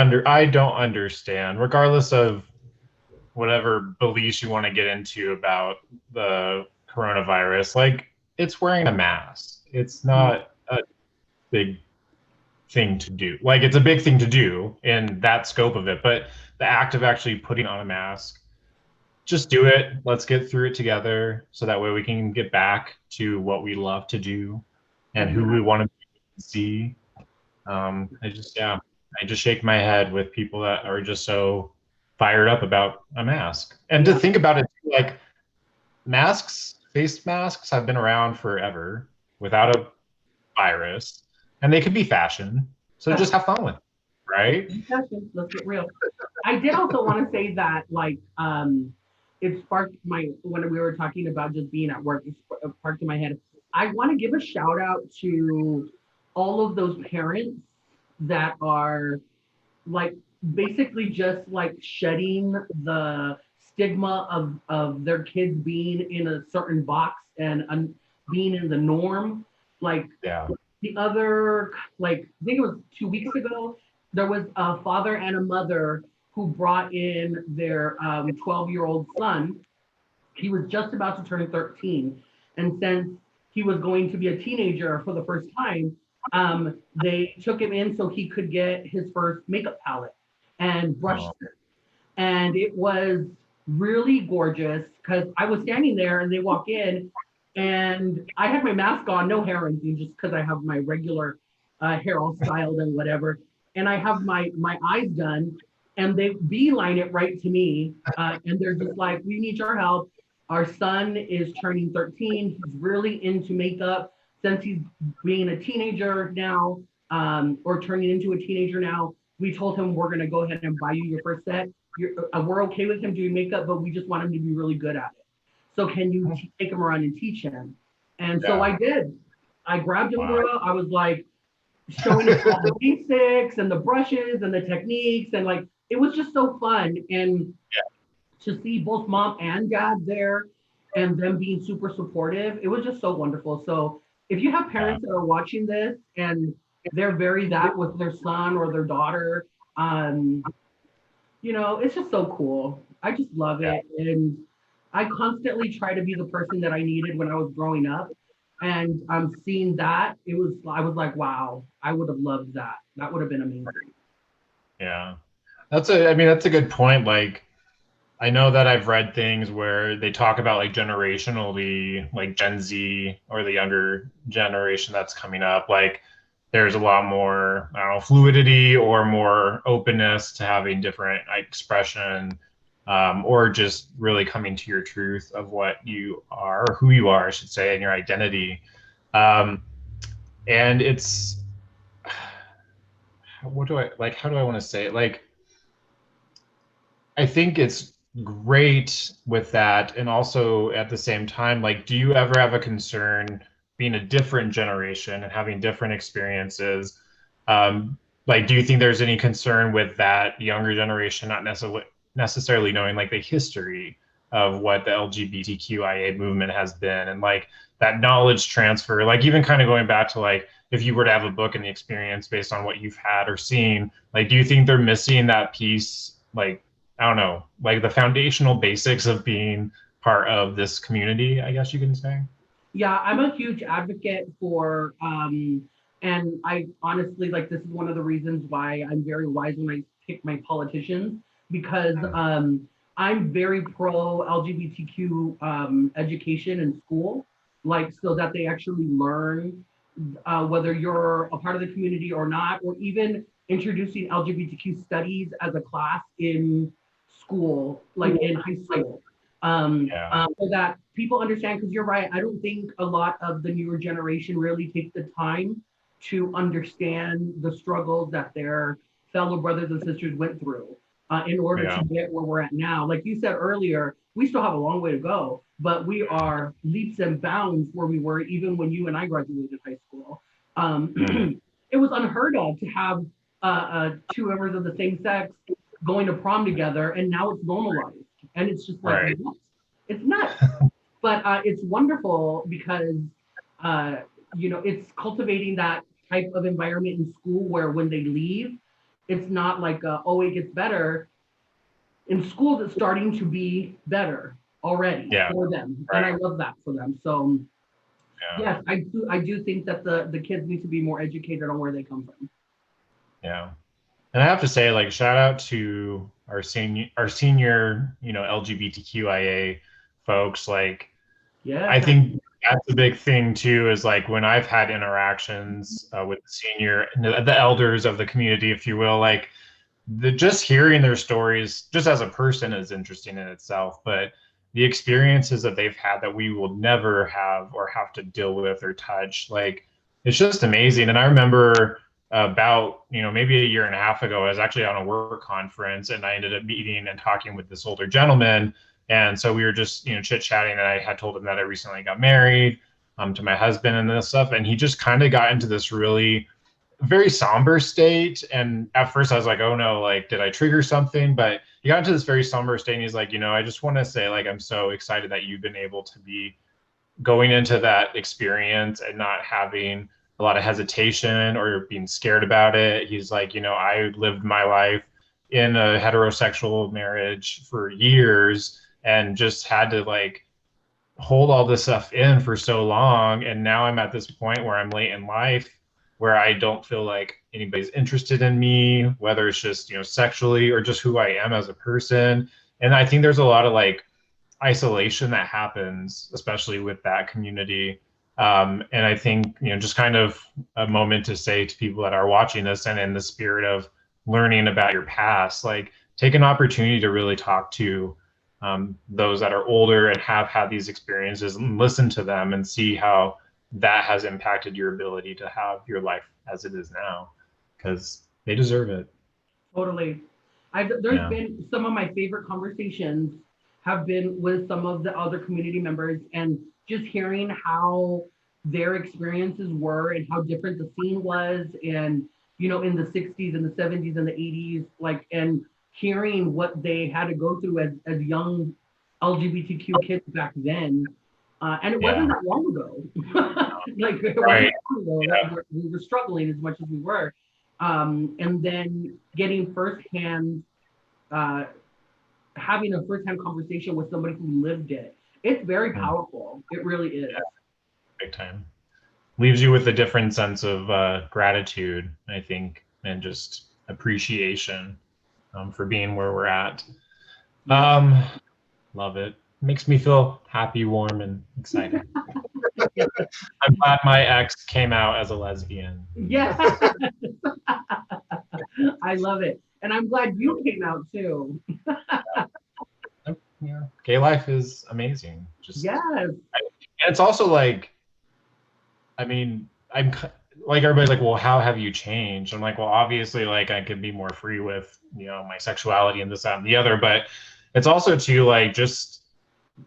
understand, regardless of whatever beliefs you want to get into about the coronavirus. Like it's wearing a mask. It's not a big thing to do. Like it's a big thing to do in that scope of it, but the act of actually putting on a mask, just do it. Let's get through it together so that way we can get back to what we love to do and who we want to see. I just shake my head with people that are just so fired up about a mask. And to think about it, like face masks have been around forever without a virus, and they could be fashion. So just have fun with it, right? Let's get real. I did also want to say that, like, it sparked when we were talking about just being at work, it sparked in my head. I want to give a shout out to all of those parents that are like basically just like shedding the stigma of their kids being in a certain box and being in the norm. Like the other, like I think it was 2 weeks ago, there was a father and a mother who brought in their 12-year-old son. He was just about to turn 13. And since he was going to be a teenager for the first time, they took him in so he could get his first makeup palette and brushed it. And it was really gorgeous because I was standing there and they walk in and I had my mask on, no hair or anything, just because I have my regular hair all styled and whatever. And I have my eyes done. And they beeline it right to me. And they're just like, we need your help. Our son is turning 13. He's really into makeup since he's being a teenager now, or turning into a teenager now. We told him we're going to go ahead and buy you your first set. We're okay with him doing makeup, but we just want him to be really good at it. So can you take him around and teach him? And so I did. I grabbed him, girl. I was like showing him all the basics and the brushes and the techniques and like, it was just so fun. And to see both mom and dad there and them being super supportive, it was just so wonderful. So if you have parents that are watching this and they're very that with their son or their daughter, you know, it's just so cool. I just love it. And I constantly try to be the person that I needed when I was growing up. And I'm seeing that. I was like, wow, I would have loved that. That would have been amazing. Yeah. That's a good point. Like, I know that I've read things where they talk about like generationally, like Gen Z or the younger generation that's coming up, like there's a lot more, I don't know, fluidity or more openness to having different expression, or just really coming to your truth of what you are, or who you are, I should say, and your identity. And it's, how do I want to say it? Like, I think it's great with that. And also at the same time, like, do you ever have a concern being a different generation and having different experiences? Like, do you think there's any concern with that younger generation not necessarily knowing like the history of what the LGBTQIA movement has been, and like that knowledge transfer, like even kind of going back to like if you were to have a book and the experience based on what you've had or seen, like do you think they're missing that piece, like I don't know, like the foundational basics of being part of this community, I guess you can say? Yeah, I'm a huge advocate for, and I honestly, like, this is one of the reasons why I'm very wise when I pick my politicians, because I'm very pro LGBTQ education in school, like, so that they actually learn whether you're a part of the community or not, or even introducing LGBTQ studies as a class in school, like in high school, so that people understand. Because you're right, I don't think a lot of the newer generation really takes the time to understand the struggles that their fellow brothers and sisters went through in order to get where we're at now. Like you said earlier, we still have a long way to go, but we are leaps and bounds where we were even when you and I graduated high school. It was unheard of to have two members of the same sex going to prom together, and now it's normalized. And it's just like, what? It's nuts. But it's wonderful because, it's cultivating that type of environment in school where when they leave, it's not like, oh, it gets better. In school, it's starting to be better already for them. And I love that for them. So yes, I do think that the kids need to be more educated on where they come from. Yeah. And I have to say, like, shout out to our senior, LGBTQIA folks. Like, I think that's a big thing too, is like when I've had interactions with the elders of the community, if you will, like just hearing their stories just as a person is interesting in itself, but the experiences that they've had that we will never have or have to deal with or touch, like it's just amazing. And I remember about maybe a year and a half ago, I was actually on a work conference and I ended up meeting and talking with this older gentleman. And so we were just chit-chatting, and I had told him that I recently got married to my husband and this stuff, and he just kind of got into this really very somber state. And at first I was like, oh no, like did I trigger something? But he got into this very somber state and he's like, I just want to say, like, I'm so excited that you've been able to be going into that experience and not having a lot of hesitation or being scared about it. He's like, I lived my life in a heterosexual marriage for years and just had to like hold all this stuff in for so long. And now I'm at this point where I'm late in life where I don't feel like anybody's interested in me, whether it's just, sexually or just who I am as a person. And I think there's a lot of like isolation that happens, especially with that community. And I think, just kind of a moment to say to people that are watching this and in the spirit of learning about your past, like take an opportunity to really talk to those that are older and have had these experiences and listen to them and see how that has impacted your ability to have your life as it is now, because they deserve it. Totally. There's been some of my favorite conversations have been with some of the other community members, and just hearing how their experiences were and how different the scene was, and in the 60s and the 70s and the 80s, like, and hearing what they had to go through as young LGBTQ kids back then. And it wasn't that long ago. Like, it wasn't that long ago. We were struggling as much as we were. And then getting firsthand, having a firsthand conversation with somebody who lived it. It's very powerful. It really is. Yeah, big time. Leaves you with a different sense of gratitude, I think, and just appreciation for being where we're at. Love it. Makes me feel happy, warm, and excited. I'm glad my ex came out as a lesbian. Yeah. I love it. And I'm glad you came out too. Yeah. Gay life is amazing. Just yes. And it's also like, I mean, I'm like, everybody's like, well, how have you changed? I'm like, well, obviously, like, I could be more free with, my sexuality and this, that, and the other. But it's also too, like, just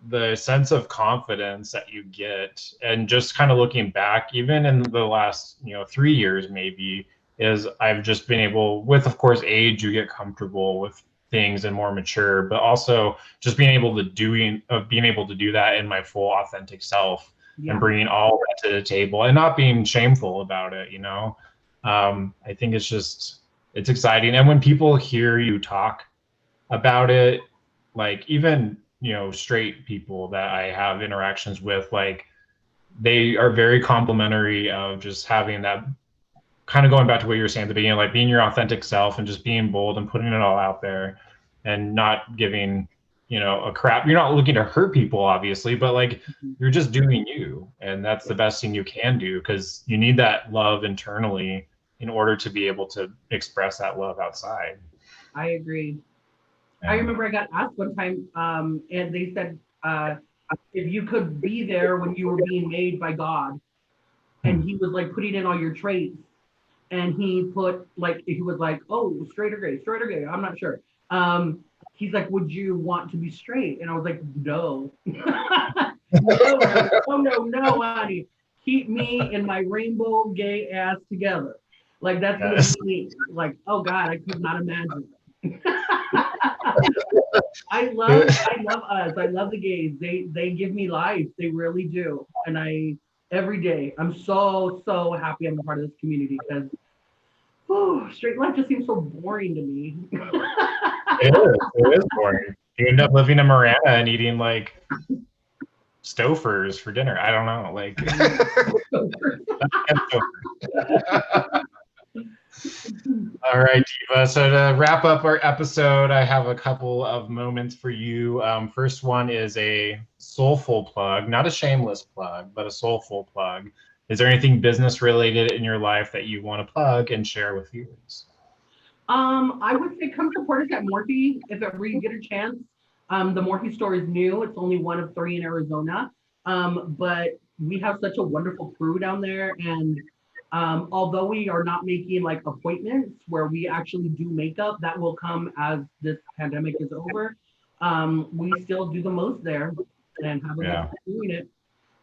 the sense of confidence that you get, and just kind of looking back, even in the last, 3 years, maybe, is I've just been able, with, of course, age, you get comfortable with things and more mature, but also just being able to do that in my full authentic self and bringing all that to the table and not being shameful about it, you know. I think it's exciting. And when people hear you talk about it, like even, you know, straight people that I have interactions with, like they are very complimentary of just having that, kind of going back to what you were saying at the beginning, like being your authentic self and just being bold and putting it all out there and not giving, you know, a crap. You're not looking to hurt people, obviously, but like you're just doing you. And that's the best thing you can do, because you need that love internally in order to be able to express that love outside. I agree. I remember I got asked one time, and they said, if you could be there when you were being made by God, and he was like putting in all your traits, and he put like, he was like, oh, straight or gay, I'm not sure. He's like, would you want to be straight? And I was like, no. No, honey. Keep me and my rainbow gay ass together. Like that's gonna be me. Like, oh God, I could not imagine. I love us. I love the gays. They give me life. They really do. And every day I'm so happy I'm a part of this community, because straight life just seems so boring to me. It is boring. You end up living in Marana and eating like Stofers for dinner. I don't know, like All right, Diva. So to wrap up our episode, I have a couple of moments for you. First one is a soulful plug, not a shameless plug, but a soulful plug. Is there anything business related in your life that you want to plug and share with viewers? I would say come support us at Morphe if ever you get a chance. The Morphe store is new. It's only one of 3 in Arizona. But we have such a wonderful crew down there. And although we are not making like appointments where we actually do makeup, that will come as this pandemic is over. We still do the most there and have a good time doing it.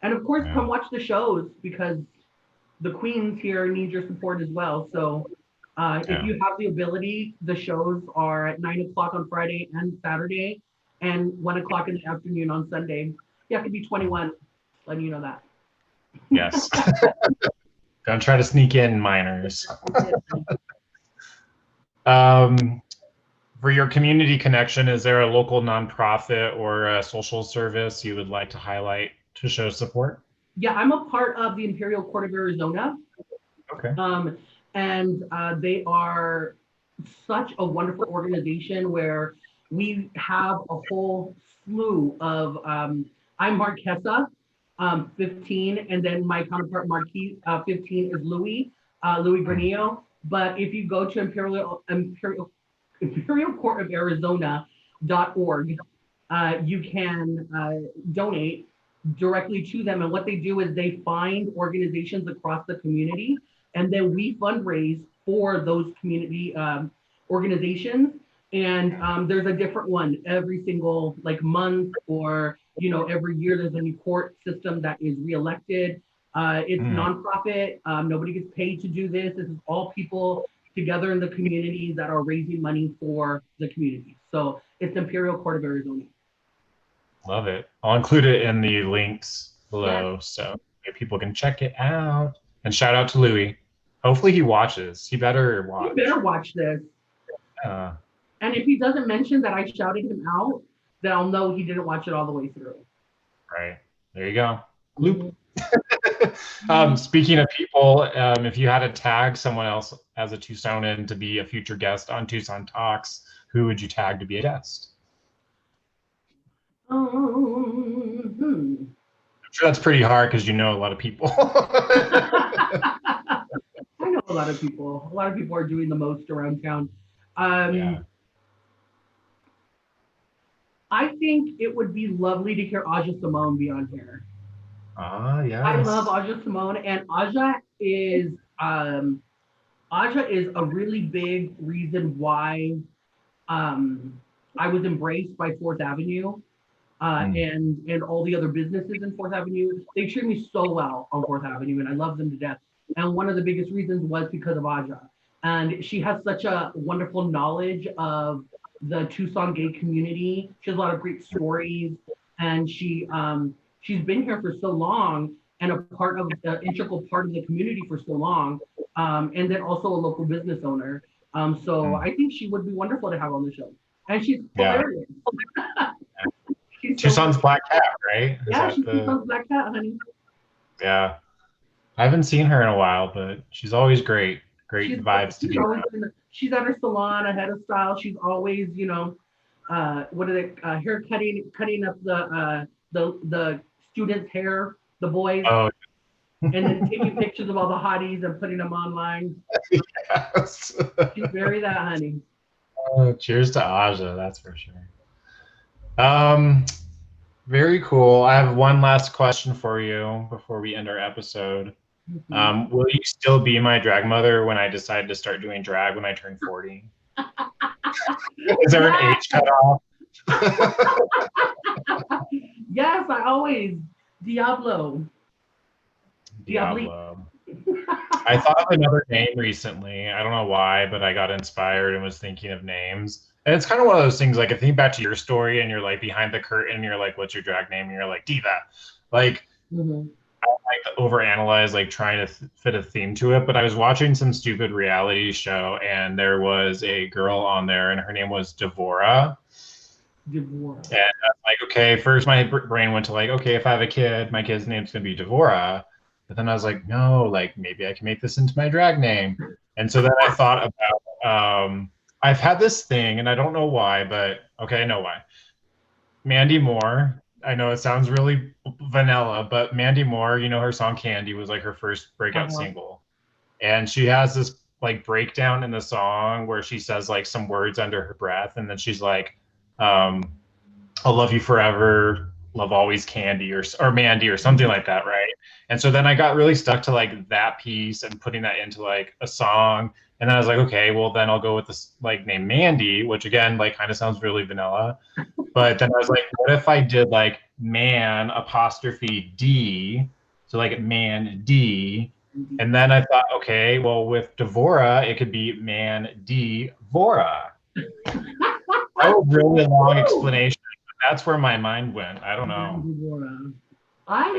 And of course, come watch the shows, because the queens here need your support as well. So if you have the ability, the shows are at 9 o'clock on Friday and Saturday, and 1 o'clock in the afternoon on Sunday. You have to be 21, letting you know that. Yes. Don't try to sneak in, minors. For your community connection, is there a local nonprofit or a social service you would like to highlight to show support? Yeah, I'm a part of the Imperial Court of Arizona. Okay. And they are such a wonderful organization where we have a whole slew of, I'm Marquesa, 15, and then my counterpart Marquis, 15 is Louis Granillo. But if you go to Imperial Court of Arizona.org, you can donate directly to them. And what they do is they find organizations across the community, and then we fundraise for those community organizations. And there's a different one every single like month, or every year there's a new court system that is reelected. It's nonprofit. Nobody gets paid to do this. This is all people together in the community that are raising money for the community. So it's Imperial Court of Arizona. Love it. I'll include it in the links below, so people can check it out. And shout out to Louis. Hopefully he watches. He better watch. He better watch this. And if he doesn't mention that I shouted him out, then I'll know he didn't watch it all the way through. Right. There you go. Loop. Speaking of people, if you had to tag someone else as a Tucsonan to be a future guest on Tucson Talks, who would you tag to be a guest? I'm sure that's pretty hard because you know a lot of people. I know a lot of people. A lot of people are doing the most around town. I think it would be lovely to hear Aja Simone be on here. Yes. I love Aja Simone, and Aja is a really big reason why I was embraced by 4th Avenue and all the other businesses in 4th Avenue. They treat me so well on 4th Avenue, and I love them to death. And one of the biggest reasons was because of Aja. And she has such a wonderful knowledge of the Tucson gay community. She has a lot of great stories, and she's been here for so long and a part of the integral part of the community for so long, and then also a local business owner. So I think she would be wonderful to have on the show, and she's Yeah. hilarious. She's so Tucson's Black Cat, right? yeah, she's Tucson's Black Cat, honey. Yeah. I haven't seen her in a while, but she's always great. Great vibes to be around. She's at her salon ahead of style. She's always, what are they? Hair cutting up the students' hair, the boys, Oh, and then taking pictures of all the hotties and putting them online. yes. She's very that, honey. Oh, cheers to Aja, that's for sure. Very cool. I have one last question for you before we end our episode. Will you still be my drag mother when I decide to start doing drag when I turn 40? Is there an age cutoff? Yes, I always Diablo. I thought of another name recently. I don't know why, but I got inspired and was thinking of names. And it's kind of one of those things, like, I think back to your story and you're like behind the curtain and you're like, what's your drag name? And you're like, Diva. Like, I like to overanalyze, like trying to fit a theme to it. But I was watching some stupid reality show and there was a girl on there and her name was Devora. And I was like, okay, first my brain went to like, okay, if I have a kid, my kid's name's going to be Devora. But then I was like, no, like maybe I can make this into my drag name. And so then I thought about, I've had this thing and I don't know why, but okay, I know why. Mandy Moore, I know it sounds really vanilla, but Mandy Moore, you know, her song Candy was like her first breakout single. And she has this like breakdown in the song where she says like some words under her breath. And then she's like, I'll love you forever, love always Candy or Mandy or something like that, right? And so then I got really stuck to like that piece and putting that into like a song. And then I was like, okay, well then I'll go with this like name Mandy, which again like kind of sounds really vanilla. But then I was like, what if I did like man apostrophe D, so like man D. And then I thought, okay, well with Devora it could be man D Vora. That was really a long explanation. But that's where my mind went. I don't know. I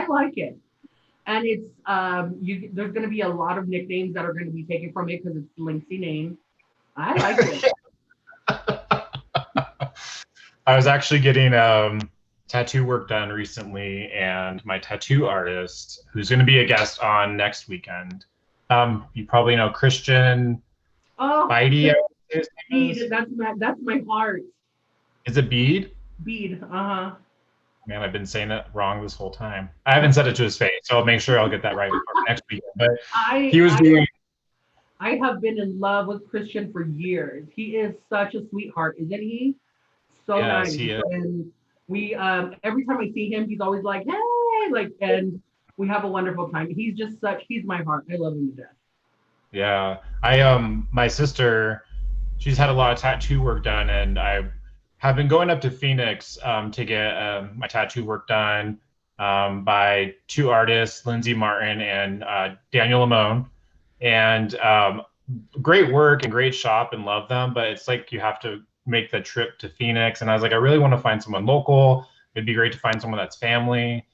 like it. And it's there's going to be a lot of nicknames that are going to be taken from it because it's a lengthy name. I like it. I was actually getting tattoo work done recently, and my tattoo artist, who's going to be a guest on next weekend, you probably know Christian Beide. Bead, that's my heart. Is it Bead? Bead, Man, I've been saying it wrong this whole time. I haven't said it to his face, so I'll make sure I'll get that right for next weekend. But I have been in love with Christian for years. He is such a sweetheart, isn't he? So nice. He is. And we every time I see him, he's always like, hey, like, and we have a wonderful time. He's my heart. I love him to death. Yeah. My sister, she's had a lot of tattoo work done, and I have been going up to Phoenix to get my tattoo work done by two artists, Lindsay Martin and Daniel Lamone. And great work and great shop and love them, but it's like you have to make the trip to Phoenix. And I was like, I really want to find someone local. It'd be great to find someone that's family.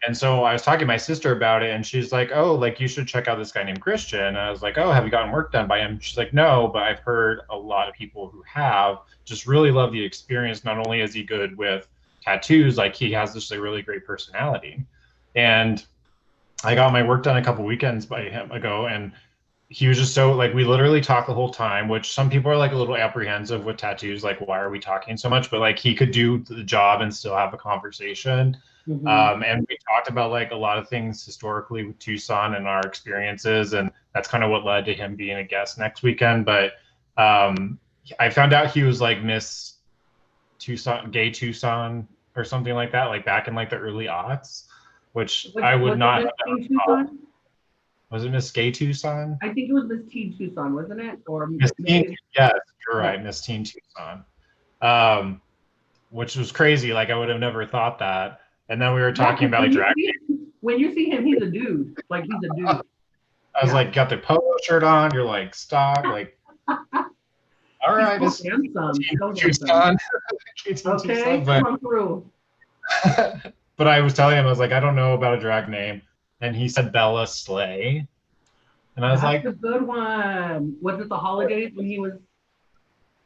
And so I was talking to my sister about it, and she's like, oh, like you should check out this guy named Christian. And I was like, oh, have you gotten work done by him? She's like, no, but I've heard a lot of people who have just really love the experience. Not only is he good with tattoos, like he has this like, really great personality. And I got my work done a couple weekends by him ago, and he was just so like, we literally talked the whole time, which some people are like a little apprehensive with tattoos, like why are we talking so much? But like he could do the job and still have a conversation. And we talked about like a lot of things historically with Tucson and our experiences, and that's kind of what led to him being a guest next weekend. But I found out he was like Miss Tucson, gay Tucson or something like that, like back in like the early aughts, which I would not. Was it Miss Gay Tucson? I think it was Miss Teen Tucson, wasn't it? Or Miss Teen, yes, you're right, Miss Teen Tucson. Which was crazy. Like I would have never thought that. And then we were talking about like drag. When you see him, he's a dude. Like he's a dude. I was like, got the polo shirt on. You're like, stop. Like, all right, He's so handsome. So handsome. Tucson. Okay, Tucson, come on through. but I was telling him, I was like, I don't know about a drag name. And he said Bella Slay. And I was That's like, a good one. Was it the holidays when you were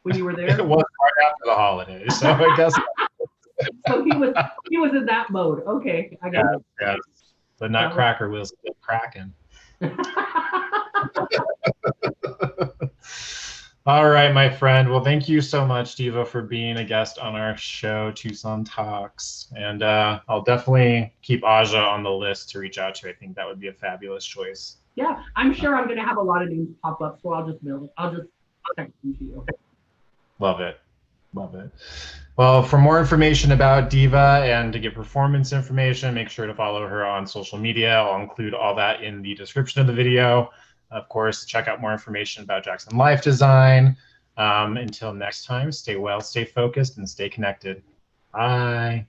there? it was right after the holidays. So I guess. So he was in that mode. Okay, I got it. Yeah. The Nutcracker wheel's still cracking. All right, my friend. Well, thank you so much, Diva, for being a guest on our show, Tucson Talks. And I'll definitely keep Aja on the list to reach out to. I think that would be a fabulous choice. Yeah, I'm sure I'm gonna have a lot of names pop up, so I'll just text them to you. Love it. Love it. Well, for more information about Diva and to get performance information, make sure to follow her on social media. I'll include all that in the description of the video. Of course, check out more information about Jaxon Life Design. Until next time, stay well, stay focused, and stay connected. Bye.